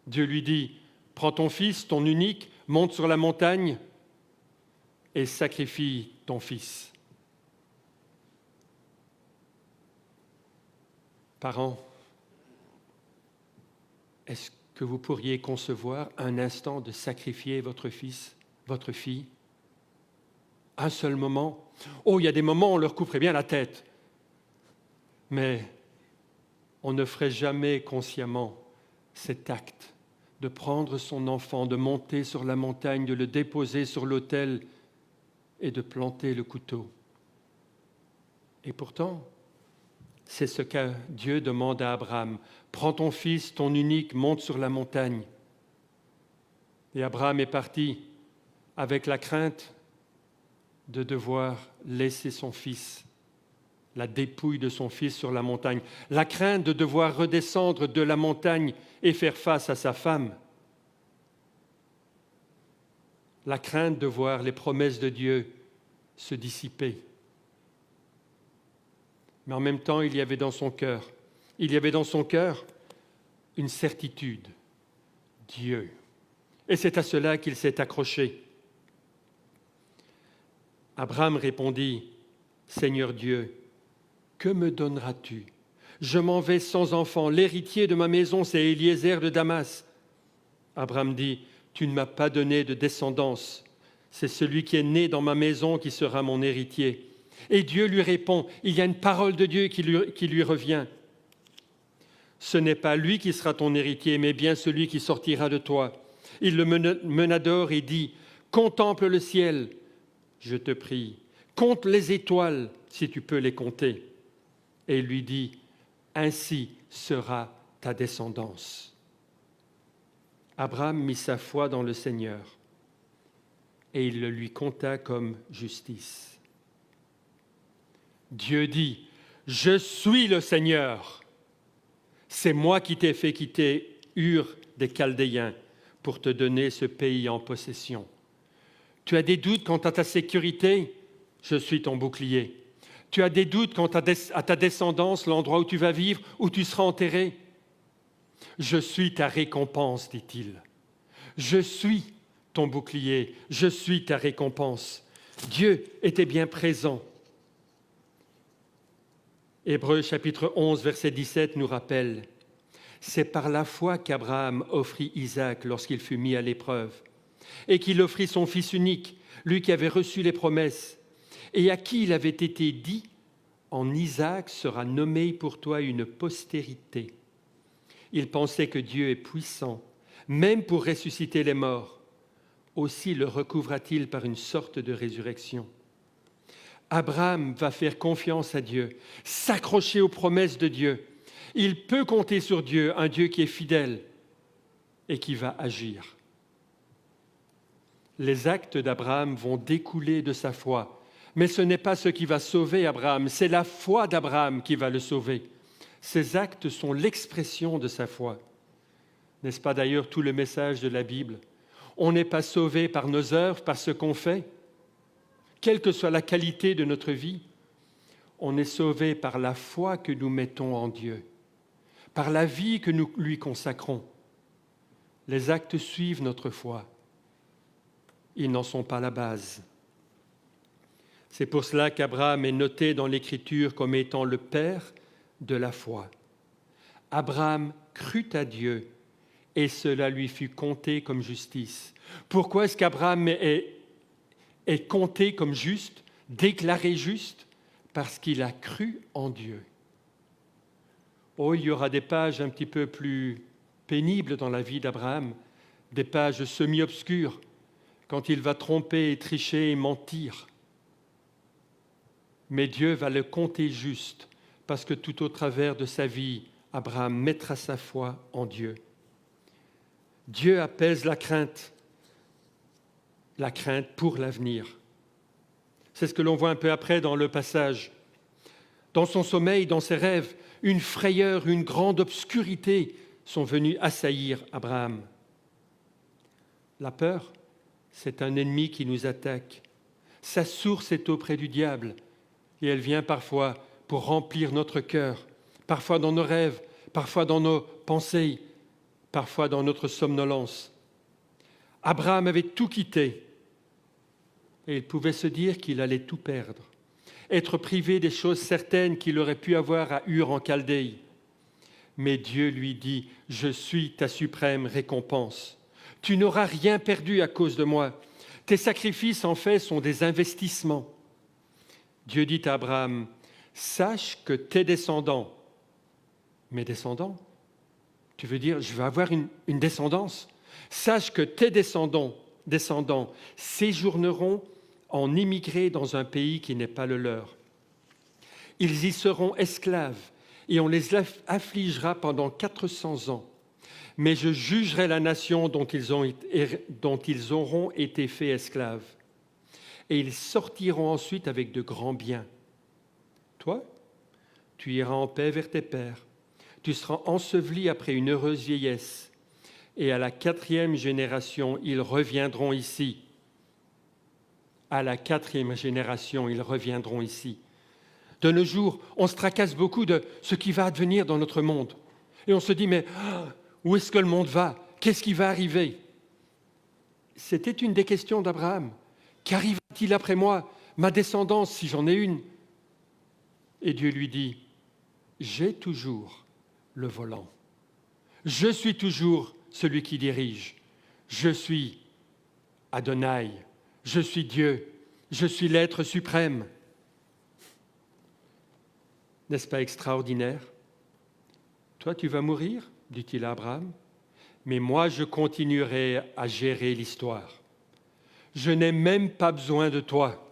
Dieu lui dit, prends ton fils, ton unique, monte sur la montagne et sacrifie ton fils. Parents, est-ce que vous pourriez concevoir un instant de sacrifier votre fils, votre fille? Un seul moment? Oh, il y a des moments où on leur couperait bien la tête. Mais on ne ferait jamais consciemment cet acte de prendre son enfant, de monter sur la montagne, de le déposer sur l'autel et de planter le couteau. Et pourtant, c'est ce que Dieu demande à Abraham. Prends ton fils, ton unique, monte sur la montagne. Et Abraham est parti avec la crainte de devoir laisser son fils, la dépouille de son fils sur la montagne, la crainte de devoir redescendre de la montagne et faire face à sa femme, la crainte de voir les promesses de Dieu se dissiper. Mais en même temps, il y avait dans son cœur une certitude, Dieu. Et c'est à cela qu'il s'est accroché. Abraham répondit, Seigneur Dieu, que me donneras-tu? Je m'en vais sans enfant. L'héritier de ma maison, c'est Éliézer de Damas. Abraham dit, tu ne m'as pas donné de descendance. C'est celui qui est né dans ma maison qui sera mon héritier. Et Dieu lui répond, il y a une parole de Dieu qui lui revient. Ce n'est pas lui qui sera ton héritier, mais bien celui qui sortira de toi. Il le mena dehors et dit, contemple le ciel, je te prie, compte les étoiles si tu peux les compter. Et il lui dit, ainsi sera ta descendance. Abraham mit sa foi dans le Seigneur et il le lui compta comme justice. Dieu dit, je suis le Seigneur. C'est moi qui t'ai fait quitter Ur des Chaldéens pour te donner ce pays en possession. Tu as des doutes quant à ta sécurité? Je suis ton bouclier. Tu as des doutes quant à ta descendance, l'endroit où tu vas vivre, où tu seras enterré? Je suis ta récompense, dit-il. Je suis ton bouclier, je suis ta récompense. Dieu était bien présent. Hébreux chapitre 11, verset 17 nous rappelle, c'est par la foi qu'Abraham offrit Isaac lorsqu'il fut mis à l'épreuve, et qu'il offrit son fils unique, lui qui avait reçu les promesses, et à qui il avait été dit, en Isaac sera nommé pour toi une postérité. Il pensait que Dieu est puissant, même pour ressusciter les morts. Aussi le recouvra-t-il par une sorte de résurrection. Abraham va faire confiance à Dieu, s'accrocher aux promesses de Dieu. Il peut compter sur Dieu, un Dieu qui est fidèle et qui va agir. Les actes d'Abraham vont découler de sa foi. Mais ce n'est pas ce qui va sauver Abraham, c'est la foi d'Abraham qui va le sauver. Ces actes sont l'expression de sa foi. N'est-ce pas d'ailleurs tout le message de la Bible? On n'est pas sauvé par nos œuvres, par ce qu'on fait, quelle que soit la qualité de notre vie. On est sauvé par la foi que nous mettons en Dieu, par la vie que nous lui consacrons. Les actes suivent notre foi. Ils n'en sont pas la base. C'est pour cela qu'Abraham est noté dans l'Écriture comme étant le père de la foi. Abraham crut à Dieu et cela lui fut compté comme justice. Pourquoi est-ce qu'Abraham est compté comme juste, déclaré juste? Parce qu'il a cru en Dieu. Oh, il y aura des pages un petit peu plus pénibles dans la vie d'Abraham, des pages semi-obscures, quand il va tromper, tricher et mentir. Mais Dieu va le compter juste, parce que tout au travers de sa vie, Abraham mettra sa foi en Dieu. Dieu apaise la crainte pour l'avenir. C'est ce que l'on voit un peu après dans le passage. Dans son sommeil, dans ses rêves, une frayeur, une grande obscurité sont venues assaillir Abraham. La peur, c'est un ennemi qui nous attaque. Sa source est auprès du diable et elle vient parfois pour remplir notre cœur, parfois dans nos rêves, parfois dans nos pensées, parfois dans notre somnolence. Abraham avait tout quitté et il pouvait se dire qu'il allait tout perdre, être privé des choses certaines qu'il aurait pu avoir à Ur en Chaldée. Mais Dieu lui dit, « Je suis ta suprême récompense. Tu n'auras rien perdu à cause de moi. Tes sacrifices, en fait, sont des investissements. » Dieu dit à Abraham, « Sache que tes descendants, mes descendants, tu veux dire, je vais avoir une descendance. Sache que tes descendants séjourneront en immigrés dans un pays qui n'est pas le leur. Ils y seront esclaves et on les affligera pendant 400 ans. Mais je jugerai la nation dont ils auront été faits esclaves. Et ils sortiront ensuite avec de grands biens. Toi, tu iras en paix vers tes pères. Tu seras enseveli après une heureuse vieillesse. Et à la 4e génération, ils reviendront ici. À la 4e génération, ils reviendront ici. De nos jours, on se tracasse beaucoup de ce qui va advenir dans notre monde. Et on se dit, mais où est-ce que le monde va? Qu'est-ce qui va arriver? C'était une des questions d'Abraham. Qu'arrive-t-il après moi? Ma descendance, si j'en ai une? Et Dieu lui dit, j'ai toujours le volant. Je suis toujours celui qui dirige. Je suis Adonai. Je suis Dieu. Je suis l'être suprême. N'est-ce pas extraordinaire? Toi, tu vas mourir, dit-il à Abraham, mais moi, je continuerai à gérer l'histoire. Je n'ai même pas besoin de toi.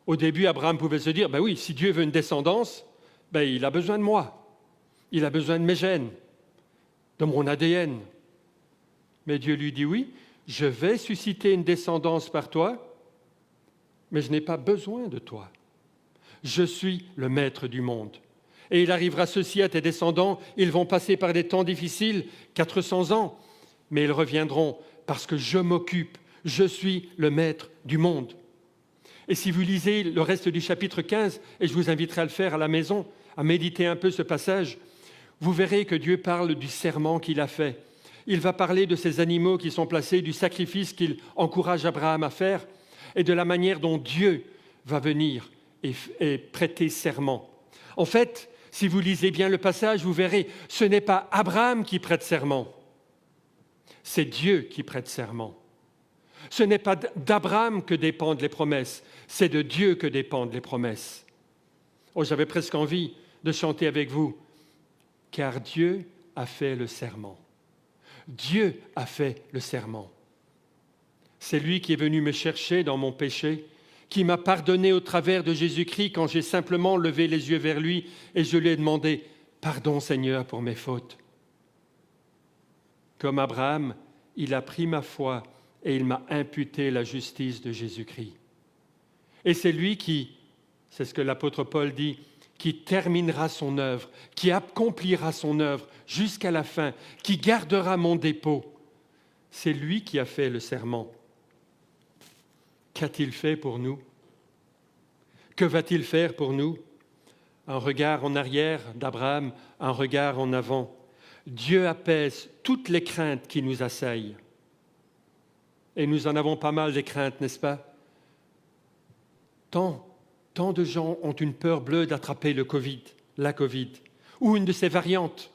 Au début, Abraham pouvait se dire, ben oui, si Dieu veut une descendance, ben il a besoin de moi. Il a besoin de mes gènes, de mon ADN. Mais Dieu lui dit, oui, je vais susciter une descendance par toi, mais je n'ai pas besoin de toi. Je suis le maître du monde. Et il arrivera ceci à tes descendants, ils vont passer par des temps difficiles, 400 ans, mais ils reviendront parce que je m'occupe, je suis le maître du monde. Et si vous lisez le reste du chapitre 15, et je vous inviterai à le faire à la maison, à méditer un peu ce passage, vous verrez que Dieu parle du serment qu'il a fait. Il va parler de ces animaux qui sont placés, du sacrifice qu'il encourage Abraham à faire, et de la manière dont Dieu va venir et prêter serment. En fait, si vous lisez bien le passage, vous verrez, ce n'est pas Abraham qui prête serment, c'est Dieu qui prête serment. Ce n'est pas d'Abraham que dépendent les promesses, c'est de Dieu que dépendent les promesses. Oh, j'avais presque envie de chanter avec vous, car Dieu a fait le serment. Dieu a fait le serment. C'est lui qui est venu me chercher dans mon péché, qui m'a pardonné au travers de Jésus-Christ quand j'ai simplement levé les yeux vers lui et je lui ai demandé « Pardon Seigneur pour mes fautes ». Comme Abraham, il a pris ma foi et il m'a imputé la justice de Jésus-Christ. Et c'est lui qui, c'est ce que l'apôtre Paul dit, qui terminera son œuvre, qui accomplira son œuvre jusqu'à la fin, qui gardera mon dépôt. C'est lui qui a fait le serment. Qu'a-t-il fait pour nous? Que va-t-il faire pour nous? Un regard en arrière d'Abraham, un regard en avant. Dieu apaise toutes les craintes qui nous assaillent. Et nous en avons pas mal des craintes, n'est-ce pas? Tant de gens ont une peur bleue d'attraper la Covid, ou une de ses variantes.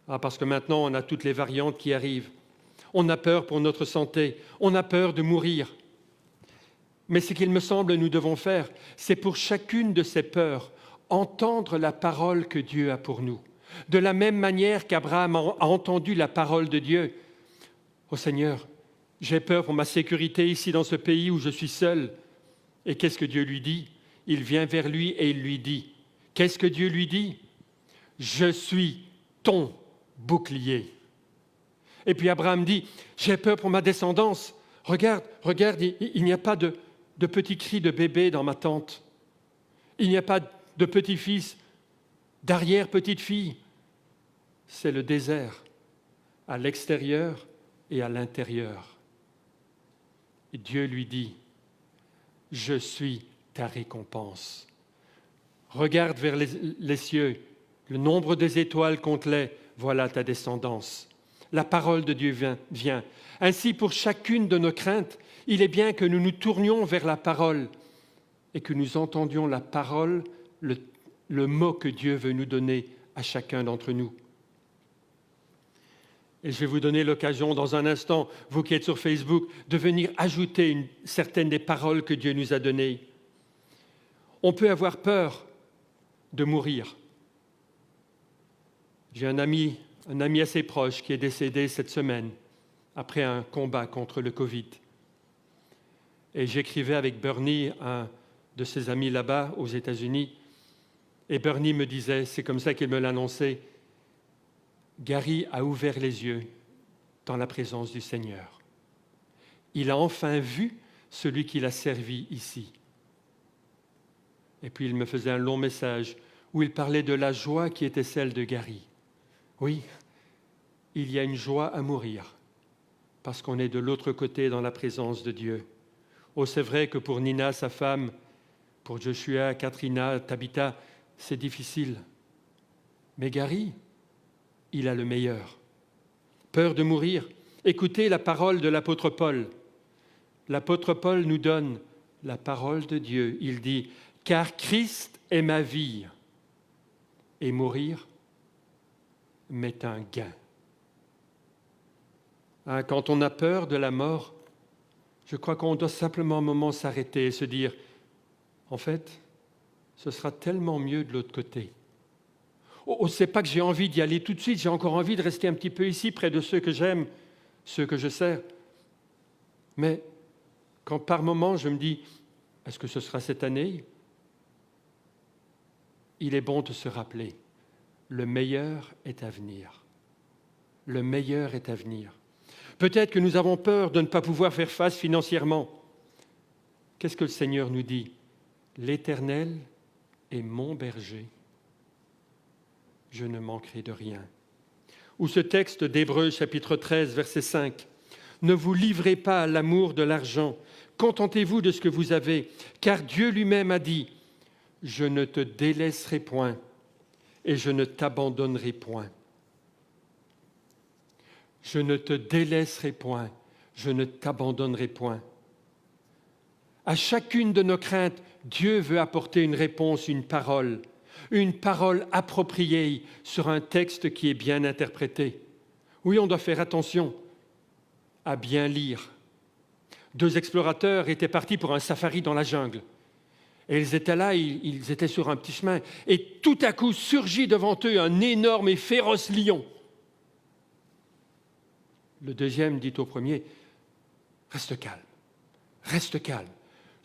Parce que maintenant, on a toutes les variantes qui arrivent. On a peur pour notre santé, on a peur de mourir. Mais ce qu'il me semble nous devons faire, c'est pour chacune de ces peurs, entendre la parole que Dieu a pour nous. De la même manière qu'Abraham a entendu la parole de Dieu. « Oh Seigneur, j'ai peur pour ma sécurité ici dans ce pays où je suis seul. » Et qu'est-ce que Dieu lui dit? Il vient vers lui et il lui dit. Qu'est-ce que Dieu lui dit? Je suis ton bouclier. Et puis Abraham dit, j'ai peur pour ma descendance. Regarde, il n'y a pas de petits cris de bébé dans ma tente. Il n'y a pas de petit-fils, d'arrière-petite-fille. C'est le désert, à l'extérieur et à l'intérieur. Et Dieu lui dit, je suis ta récompense. Regarde vers les cieux, le nombre des étoiles compte-les, voilà ta descendance. La parole de Dieu vient. Ainsi, pour chacune de nos craintes, il est bien que nous nous tournions vers la parole et que nous entendions la parole, le mot que Dieu veut nous donner à chacun d'entre nous. Et je vais vous donner l'occasion dans un instant, vous qui êtes sur Facebook, de venir ajouter certaines des paroles que Dieu nous a données. On peut avoir peur de mourir. J'ai un ami assez proche qui est décédé cette semaine après un combat contre le Covid. Et j'écrivais avec Bernie, un de ses amis là-bas aux États-Unis, et Bernie me disait, c'est comme ça qu'il me l'annonçait, Gary a ouvert les yeux dans la présence du Seigneur. Il a enfin vu celui qu'il a servi ici. Et puis il me faisait un long message où il parlait de la joie qui était celle de Gary. Oui, il y a une joie à mourir parce qu'on est de l'autre côté dans la présence de Dieu. Oh, c'est vrai que pour Nina, sa femme, pour Joshua, Katrina, Tabitha, c'est difficile. Mais Gary, il a le meilleur. Peur de mourir. Écoutez la parole de l'apôtre Paul. L'apôtre Paul nous donne la parole de Dieu. Il dit, « Car Christ est ma vie, et mourir m'est un gain. » Quand on a peur de la mort, je crois qu'on doit simplement un moment s'arrêter et se dire, en fait, ce sera tellement mieux de l'autre côté. Oh, c'est pas que j'ai envie d'y aller tout de suite, j'ai encore envie de rester un petit peu ici, près de ceux que j'aime, ceux que je sers. Mais quand par moment je me dis, est-ce que ce sera cette année? Il est bon de se rappeler, le meilleur est à venir. Le meilleur est à venir. Peut-être que nous avons peur de ne pas pouvoir faire face financièrement. Qu'est-ce que le Seigneur nous dit? L'Éternel est mon berger. Je ne manquerai de rien. Ou ce texte d'Hébreux, chapitre 13, verset 5. Ne vous livrez pas à l'amour de l'argent, contentez-vous de ce que vous avez, car Dieu lui-même a dit, je ne te délaisserai point et je ne t'abandonnerai point. Je ne te délaisserai point, je ne t'abandonnerai point. À chacune de nos craintes, Dieu veut apporter une réponse, une parole appropriée sur un texte qui est bien interprété. Oui, on doit faire attention à bien lire. 2 explorateurs étaient partis pour un safari dans la jungle. Et ils étaient là, ils étaient sur un petit chemin. Et tout à coup, surgit devant eux un énorme et féroce lion. Le deuxième dit au premier, reste calme,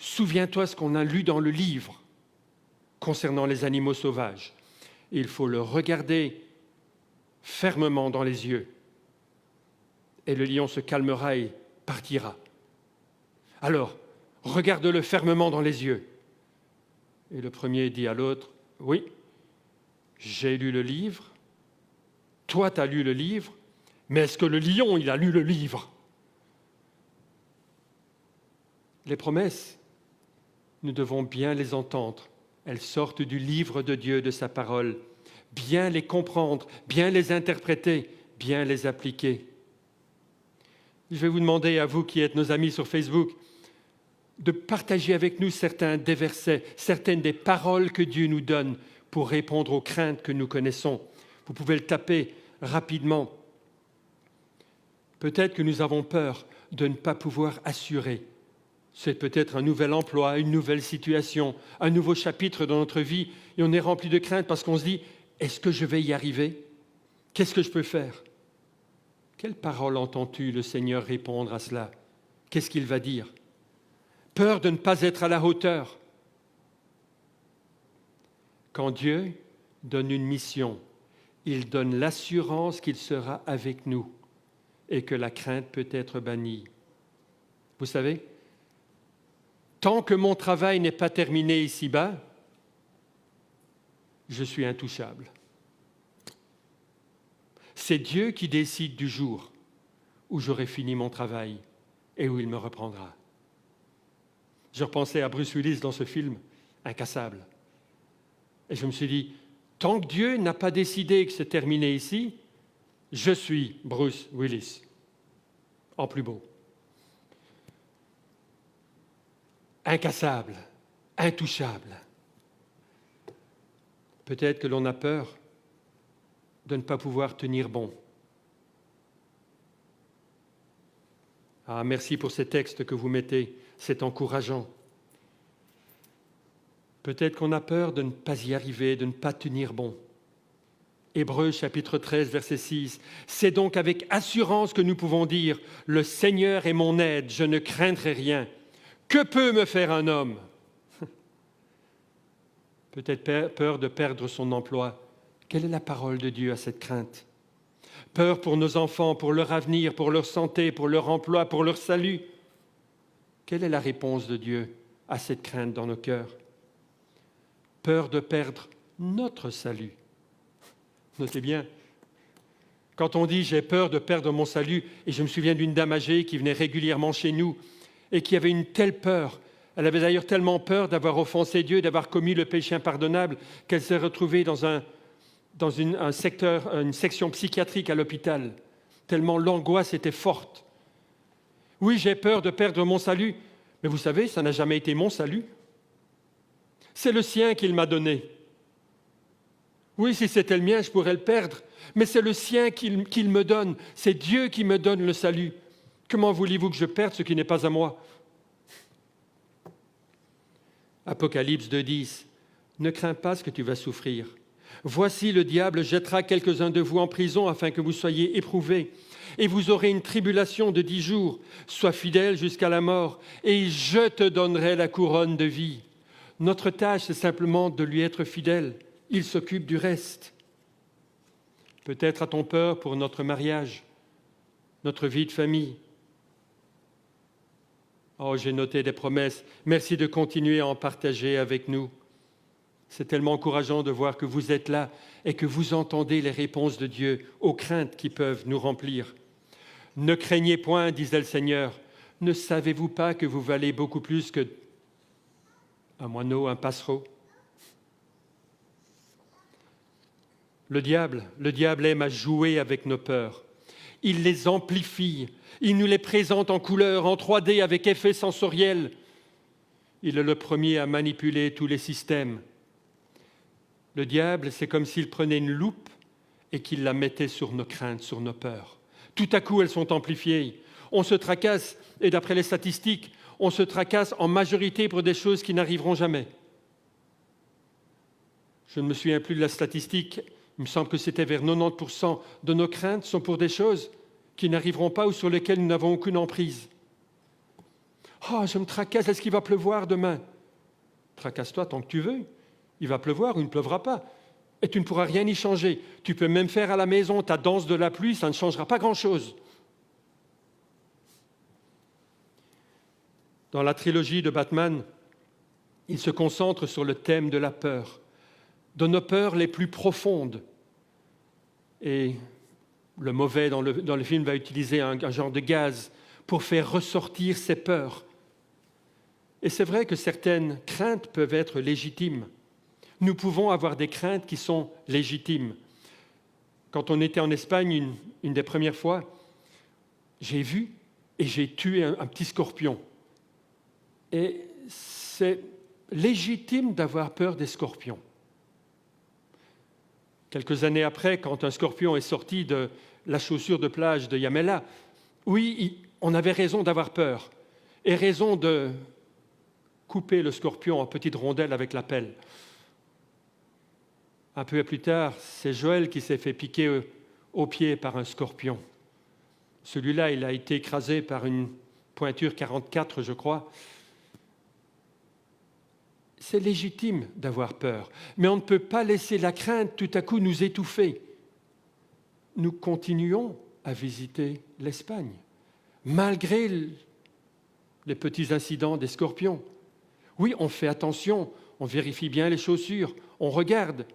Souviens-toi ce qu'on a lu dans le livre concernant les animaux sauvages. Il faut le regarder fermement dans les yeux. Et le lion se calmera et partira. Alors, regarde-le fermement dans les yeux. Et le premier dit à l'autre, oui, j'ai lu le livre, toi tu as lu le livre, mais est-ce que le lion, il a lu le livre? Les promesses, nous devons bien les entendre. Elles sortent du livre de Dieu, de sa parole. Bien les comprendre, bien les interpréter, bien les appliquer. Je vais vous demander, à vous qui êtes nos amis sur Facebook, de partager avec nous certains des versets, certaines des paroles que Dieu nous donne pour répondre aux craintes que nous connaissons. Vous pouvez le taper rapidement. Peut-être que nous avons peur de ne pas pouvoir assurer. C'est peut-être un nouvel emploi, une nouvelle situation, un nouveau chapitre dans notre vie, et on est rempli de crainte parce qu'on se dit, est-ce que je vais y arriver? Qu'est-ce que je peux faire? Quelle parole entends-tu le Seigneur répondre à cela? Qu'est-ce qu'il va dire? Peur de ne pas être à la hauteur. Quand Dieu donne une mission, il donne l'assurance qu'il sera avec nous et que la crainte peut être bannie. Vous savez, tant que mon travail n'est pas terminé ici-bas, je suis intouchable. C'est Dieu qui décide du jour où j'aurai fini mon travail et où il me reprendra. Je repensais à Bruce Willis dans ce film, Incassable. Et je me suis dit, tant que Dieu n'a pas décidé que c'est terminé ici, je suis Bruce Willis, en plus beau. Incassable, intouchable. Peut-être que l'on a peur de ne pas pouvoir tenir bon. Ah, merci pour ces textes que vous mettez, c'est encourageant. Peut-être qu'on a peur de ne pas y arriver, de ne pas tenir bon. Hébreux chapitre 13, verset 6. C'est donc avec assurance que nous pouvons dire « Le Seigneur est mon aide, je ne craindrai rien. Que peut me faire un homme ?» Peut-être peur de perdre son emploi. Quelle est la parole de Dieu à cette crainte? Peur pour nos enfants, pour leur avenir, pour leur santé, pour leur emploi, pour leur salut. Quelle est la réponse de Dieu à cette crainte dans nos cœurs? Peur de perdre notre salut. Notez bien, quand on dit « j'ai peur de perdre mon salut », et je me souviens d'une dame âgée qui venait régulièrement chez nous et qui avait une telle peur. Elle avait d'ailleurs tellement peur d'avoir offensé Dieu, d'avoir commis le péché impardonnable, qu'elle s'est retrouvée dans une section psychiatrique à l'hôpital, tellement l'angoisse était forte. Oui, j'ai peur de perdre mon salut, mais vous savez, ça n'a jamais été mon salut. C'est le sien qu'il m'a donné. Oui, si c'était le mien, je pourrais le perdre, mais c'est le sien qu'il me donne. C'est Dieu qui me donne le salut. Comment voulez-vous que je perde ce qui n'est pas à moi? Apocalypse 2,10. Ne crains pas ce que tu vas souffrir. Voici, le diable jettera quelques-uns de vous en prison afin que vous soyez éprouvés. Et vous aurez une tribulation de 10 jours. Sois fidèle jusqu'à la mort, et je te donnerai la couronne de vie. Notre tâche, c'est simplement de lui être fidèle. Il s'occupe du reste. Peut-être a-t-on peur pour notre mariage, notre vie de famille. Oh, j'ai noté des promesses. Merci de continuer à en partager avec nous. C'est tellement encourageant de voir que vous êtes là et que vous entendez les réponses de Dieu aux craintes qui peuvent nous remplir. Ne craignez point, disait le Seigneur. Ne savez-vous pas que vous valez beaucoup plus qu'un moineau, un passereau? Le diable aime à jouer avec nos peurs. Il les amplifie. Il nous les présente en couleur, en 3D, avec effet sensoriel. Il est le premier à manipuler tous les systèmes. Le diable, c'est comme s'il prenait une loupe et qu'il la mettait sur nos craintes, sur nos peurs. Tout à coup, elles sont amplifiées. On se tracasse, et d'après les statistiques, on se tracasse en majorité pour des choses qui n'arriveront jamais. Je ne me souviens plus de la statistique. Il me semble que c'était vers 90% de nos craintes sont pour des choses qui n'arriveront pas ou sur lesquelles nous n'avons aucune emprise. « Oh, je me tracasse, est-ce qu'il va pleuvoir demain ?» Tracasse-toi tant que tu veux. Il va pleuvoir ou il ne pleuvra pas. Et tu ne pourras rien y changer. Tu peux même faire à la maison ta danse de la pluie, ça ne changera pas grand-chose. Dans la trilogie de Batman, il se concentre sur le thème de la peur, de nos peurs les plus profondes. Et le mauvais dans le film va utiliser un genre de gaz pour faire ressortir ses peurs. Et c'est vrai que certaines craintes peuvent être légitimes. Nous pouvons avoir des craintes qui sont légitimes. Quand on était en Espagne, une des premières fois, j'ai vu et j'ai tué un petit scorpion. Et c'est légitime d'avoir peur des scorpions. Quelques années après, quand un scorpion est sorti de la chaussure de plage de Yamela, oui, on avait raison d'avoir peur et raison de couper le scorpion en petites rondelles avec la pelle. Un peu plus tard, c'est Joël qui s'est fait piquer au pied par un scorpion. Celui-là, il a été écrasé par une pointure 44, je crois. C'est légitime d'avoir peur, mais on ne peut pas laisser la crainte tout à coup nous étouffer. Nous continuons à visiter l'Espagne, malgré les petits incidents des scorpions. Oui, on fait attention, on vérifie bien les chaussures, on regarde,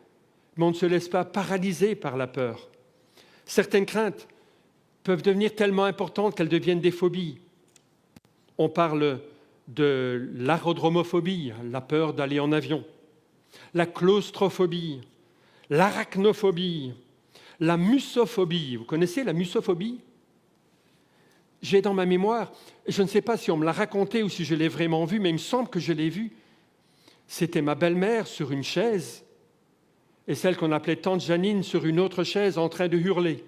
mais on ne se laisse pas paralyser par la peur. Certaines craintes peuvent devenir tellement importantes qu'elles deviennent des phobies. On parle de l'aérodromophobie, la peur d'aller en avion, la claustrophobie, l'arachnophobie, la musophobie. Vous connaissez la musophobie ? J'ai dans ma mémoire, je ne sais pas si on me l'a raconté ou si je l'ai vraiment vu, mais il me semble que je l'ai vu. C'était ma belle-mère sur une chaise et celle qu'on appelait tante Janine sur une autre chaise en train de hurler.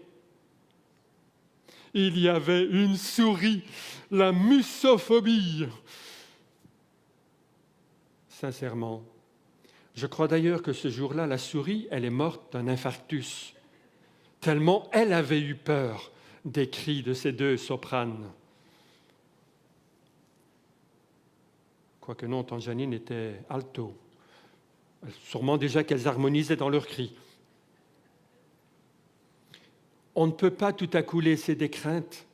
Il y avait une souris, la musophobie. Sincèrement, je crois d'ailleurs que ce jour-là, la souris, elle est morte d'un infarctus, tellement elle avait eu peur des cris de ces deux sopranes. Quoique non, tante Janine était alto. Sûrement déjà qu'elles harmonisaient dans leurs cris. On ne peut pas tout à coup laisser des craintes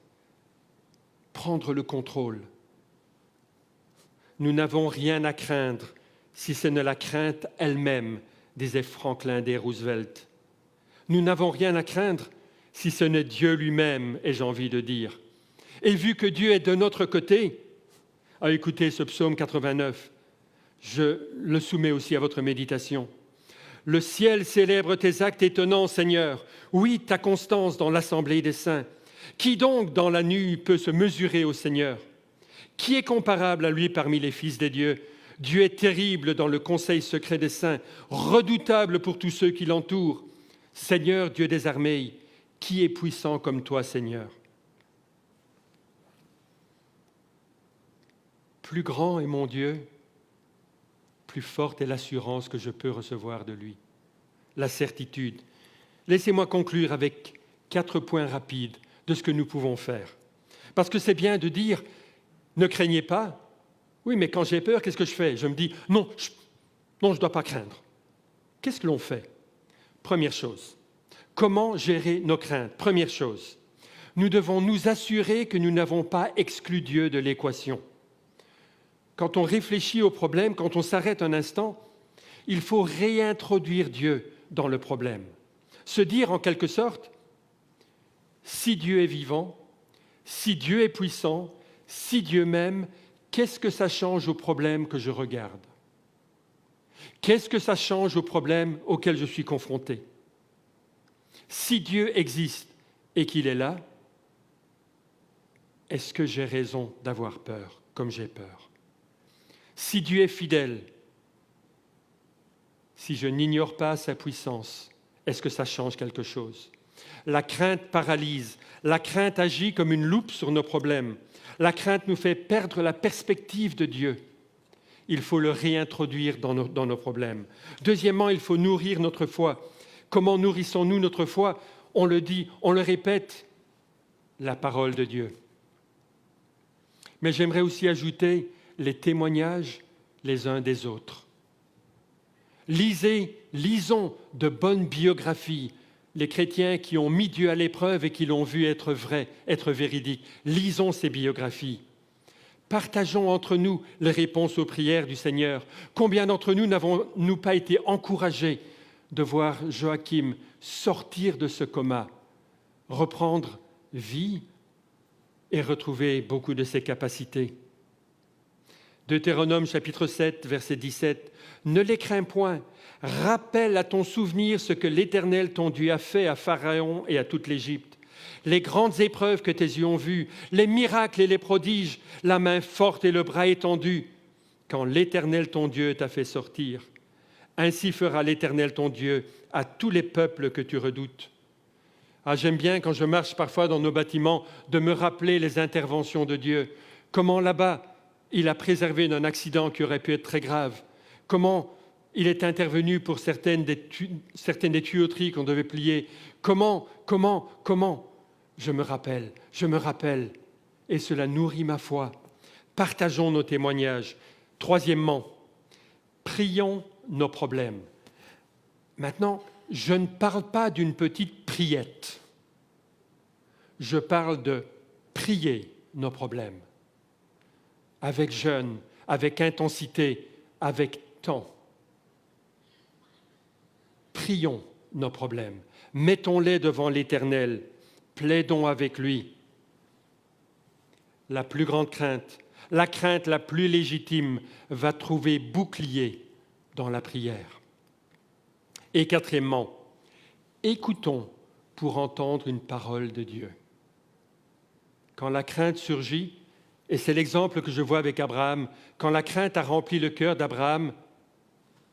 prendre le contrôle. Nous n'avons rien à craindre si ce n'est la crainte elle-même, disait Franklin D. Roosevelt. Nous n'avons rien à craindre si ce n'est Dieu lui-même, ai-je envie de dire. Et vu que Dieu est de notre côté, écoutez ce psaume 89, je le soumets aussi à votre méditation. Le ciel célèbre tes actes étonnants, Seigneur. Oui, ta constance dans l'assemblée des saints. Qui donc dans la nuit peut se mesurer au Seigneur ? Qui est comparable à lui parmi les fils des dieux ? Dieu est terrible dans le conseil secret des saints, redoutable pour tous ceux qui l'entourent. Seigneur, Dieu des armées, qui est puissant comme toi, Seigneur ? Plus grand est mon Dieu, plus forte est l'assurance que je peux recevoir de lui. La certitude. Laissez-moi conclure avec 4 points rapides de ce que nous pouvons faire. Parce que c'est bien de dire, ne craignez pas. Oui, mais quand j'ai peur, qu'est-ce que je fais ? Je me dis, non, je ne dois pas craindre. Qu'est-ce que l'on fait ? Première chose, comment gérer nos craintes ? Première chose, nous devons nous assurer que nous n'avons pas exclu Dieu de l'équation. Quand on réfléchit au problème, quand on s'arrête un instant, il faut réintroduire Dieu dans le problème. Se dire en quelque sorte, si Dieu est vivant, si Dieu est puissant, si Dieu m'aime, qu'est-ce que ça change au problème que je regarde ? Qu'est-ce que ça change au problème auquel je suis confronté ? Si Dieu existe et qu'il est là, est-ce que j'ai raison d'avoir peur comme j'ai peur ? Si Dieu est fidèle, si je n'ignore pas sa puissance, est-ce que ça change quelque chose ? La crainte paralyse, la crainte agit comme une loupe sur nos problèmes. La crainte nous fait perdre la perspective de Dieu. Il faut le réintroduire dans nos problèmes. Deuxièmement, il faut nourrir notre foi. Comment nourrissons-nous notre foi ? On le dit, on le répète, la parole de Dieu. mais j'aimerais aussi ajouter les témoignages les uns des autres. Lisons de bonnes biographies, les chrétiens qui ont mis Dieu à l'épreuve et qui l'ont vu être vrai, être véridique. Lisons ces biographies. Partageons entre nous les réponses aux prières du Seigneur. Combien d'entre nous n'avons-nous pas été encouragés de voir Joachim sortir de ce coma, reprendre vie et retrouver beaucoup de ses capacités. Deutéronome chapitre 7, verset 17. « Ne les crains point, rappelle à ton souvenir ce que l'Éternel ton Dieu a fait à Pharaon et à toute l'Égypte, les grandes épreuves que tes yeux ont vues, les miracles et les prodiges, la main forte et le bras étendu, quand l'Éternel ton Dieu t'a fait sortir. Ainsi fera l'Éternel ton Dieu à tous les peuples que tu redoutes. » Ah, j'aime bien quand je marche parfois dans nos bâtiments de me rappeler les interventions de Dieu. Comment là-bas, il a préservé d'un accident qui aurait pu être très grave. Comment il est intervenu pour certaines des tuyauteries qu'on devait plier. Comment Je me rappelle. Et cela nourrit ma foi. Partageons nos témoignages. Troisièmement, prions nos problèmes. Maintenant, je ne parle pas d'une petite priette. Je parle de prier nos problèmes. Avec jeûne, avec intensité, avec temps. Prions nos problèmes. Mettons-les devant l'Éternel. Plaidons avec lui. La plus grande crainte, la crainte la plus légitime, va trouver bouclier dans la prière. Et quatrièmement, écoutons pour entendre une parole de Dieu. Quand la crainte surgit, et c'est l'exemple que je vois avec Abraham, quand la crainte a rempli le cœur d'Abraham,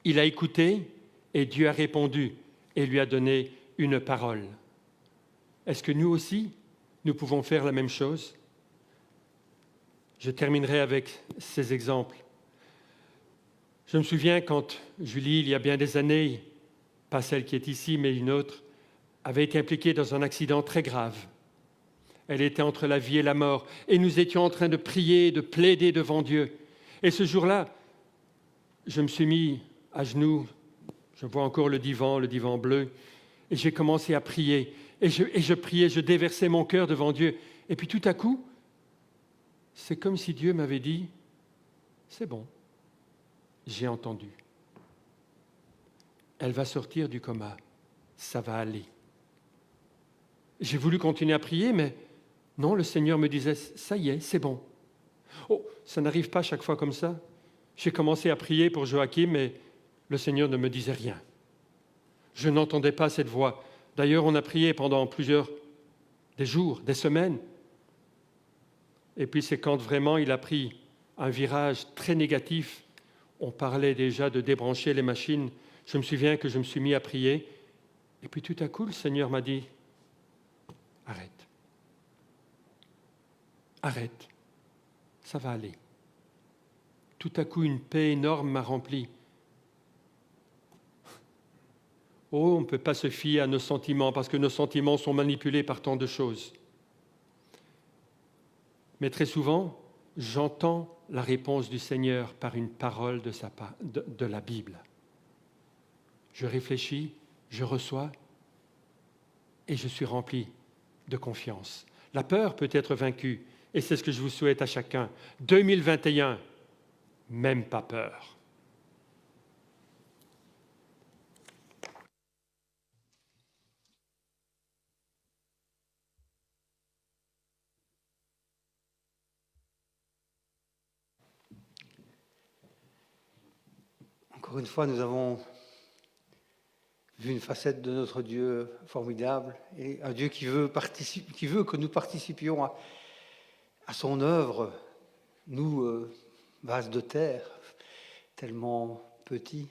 il a écouté et Dieu a répondu et lui a donné une parole. Est-ce que nous aussi, nous pouvons faire la même chose? Je terminerai avec ces exemples. Je me souviens quand Julie, il y a bien des années, pas celle qui est ici, mais une autre, avait été impliquée dans un accident très grave. Elle était entre la vie et la mort, et nous étions en train de prier, de plaider devant Dieu. Et ce jour-là, je me suis mis à genoux, je vois encore le divan bleu, et j'ai commencé à prier. Et je priais, je déversais mon cœur devant Dieu. Et puis tout à coup, c'est comme si Dieu m'avait dit, c'est bon, j'ai entendu. Elle va sortir du coma, ça va aller. J'ai voulu continuer à prier, mais non, le Seigneur me disait, ça y est, c'est bon. Oh, ça n'arrive pas chaque fois comme ça. J'ai commencé à prier pour Joachim, mais le Seigneur ne me disait rien. Je n'entendais pas cette voix. D'ailleurs, on a prié pendant des jours, des semaines. Et puis c'est quand vraiment il a pris un virage très négatif, on parlait déjà de débrancher les machines. Je me souviens que je me suis mis à prier. Et puis tout à coup, le Seigneur m'a dit, arrête, ça va aller. Tout à coup, une paix énorme m'a rempli. Oh, on ne peut pas se fier à nos sentiments parce que nos sentiments sont manipulés par tant de choses. Mais très souvent, j'entends la réponse du Seigneur par une parole de la Bible. Je réfléchis, je reçois et je suis rempli de confiance. La peur peut être vaincue et c'est ce que je vous souhaite à chacun. 2021, même pas peur. Encore une fois, nous avons vu une facette de notre Dieu formidable et un Dieu qui veut que nous participions à son œuvre, nous, vases de terre, tellement petits.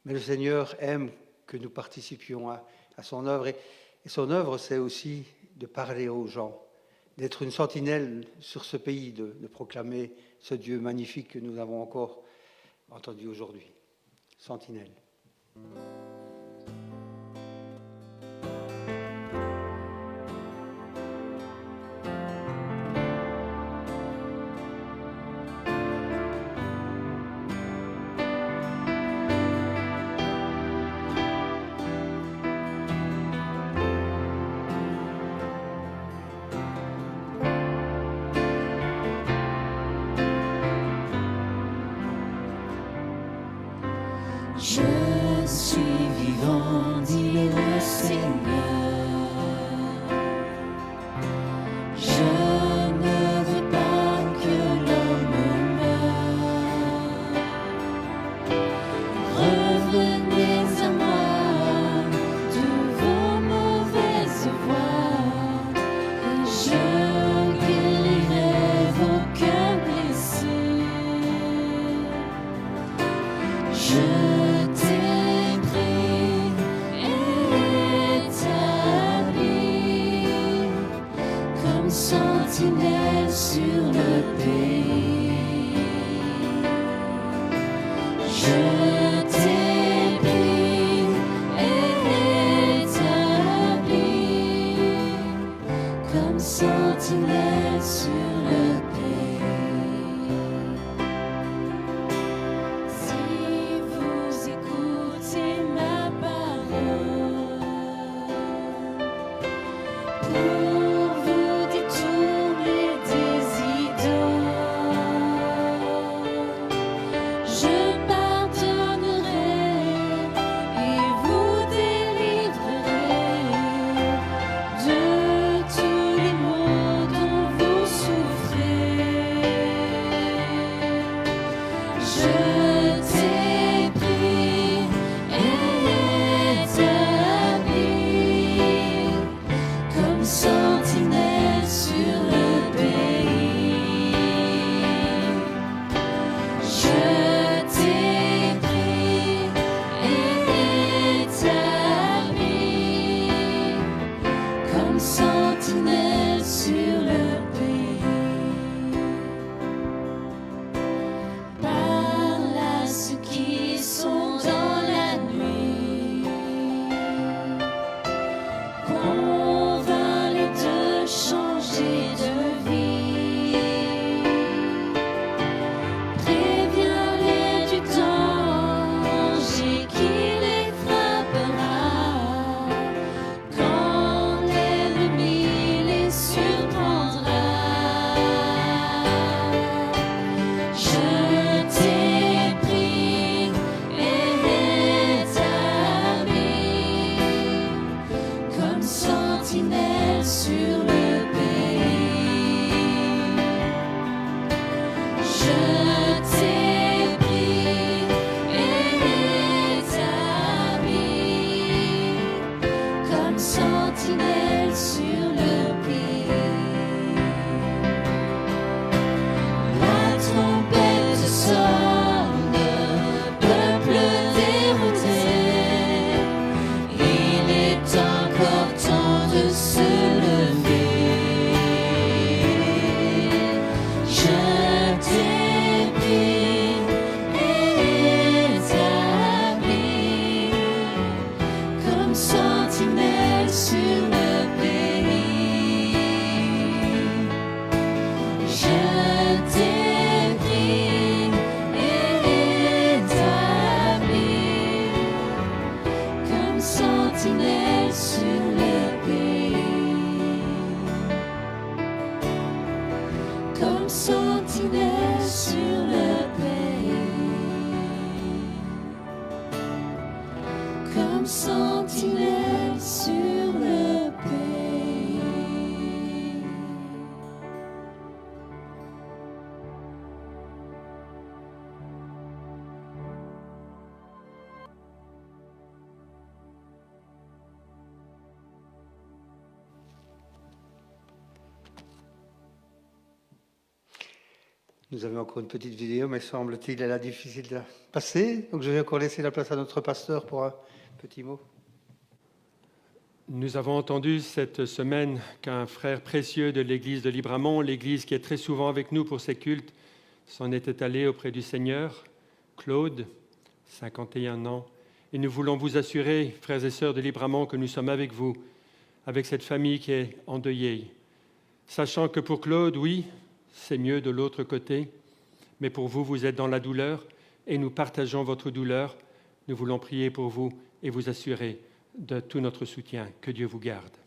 Mais le Seigneur aime que nous participions à son œuvre. Et son œuvre, c'est aussi de parler aux gens, d'être une sentinelle sur ce pays, de proclamer ce Dieu magnifique que nous avons encore entendu aujourd'hui. Sentinelle. suis vivant, dit le Seigneur. Je ne veux pas que l'homme meure. Revenez à moi de vos mauvaises voies, et je guérirai vos cœurs blessés. Je t'ai pris et établi comme sentinelle sur le pays. Je t'ai pris et établi comme sentinelle sur le pays. Si vous écoutez ma parole, pour vous détourner des idoles, je pardonnerai et vous délivrerai de tous les maux dont vous souffrez. Je t'ai pris et établi comme sentinelle sur le pays. Je t'ai pris et établi comme sentinelle sur le pays. Parle à ceux qui sont dans la nuit, convainc-les de changer de vie, préviens-les du danger qui les frappera quand l'ennemi les surprendra. Je t'ai pris et établi comme sentinelle sur le pays. Je t'ai pris et établi comme sentinelle sur le pays. La trompette sonne, peuple dérouté, il est encore temps de se lever. Je t'ai pris et établi comme sentinelle sur le pays. Je t'ai pris et établi comme sentinelle sur le pays. Comme sentinelle sur le pays. Comme sentinelle sur le pays. Nous avions encore une petite vidéo, mais semble-t-il, elle est difficile à passer. Donc je vais encore laisser la place à notre pasteur pour un petit mot. Nous avons entendu cette semaine qu'un frère précieux de l'église de Libramont, l'église qui est très souvent avec nous pour ses cultes, s'en était allé auprès du Seigneur, Claude, 51 ans. Et nous voulons vous assurer, frères et sœurs de Libramont, que nous sommes avec vous, avec cette famille qui est endeuillée. Sachant que pour Claude, oui, c'est mieux de l'autre côté, mais pour vous, vous êtes dans la douleur et nous partageons votre douleur. Nous voulons prier pour vous et vous assurer de tout notre soutien. Que Dieu vous garde.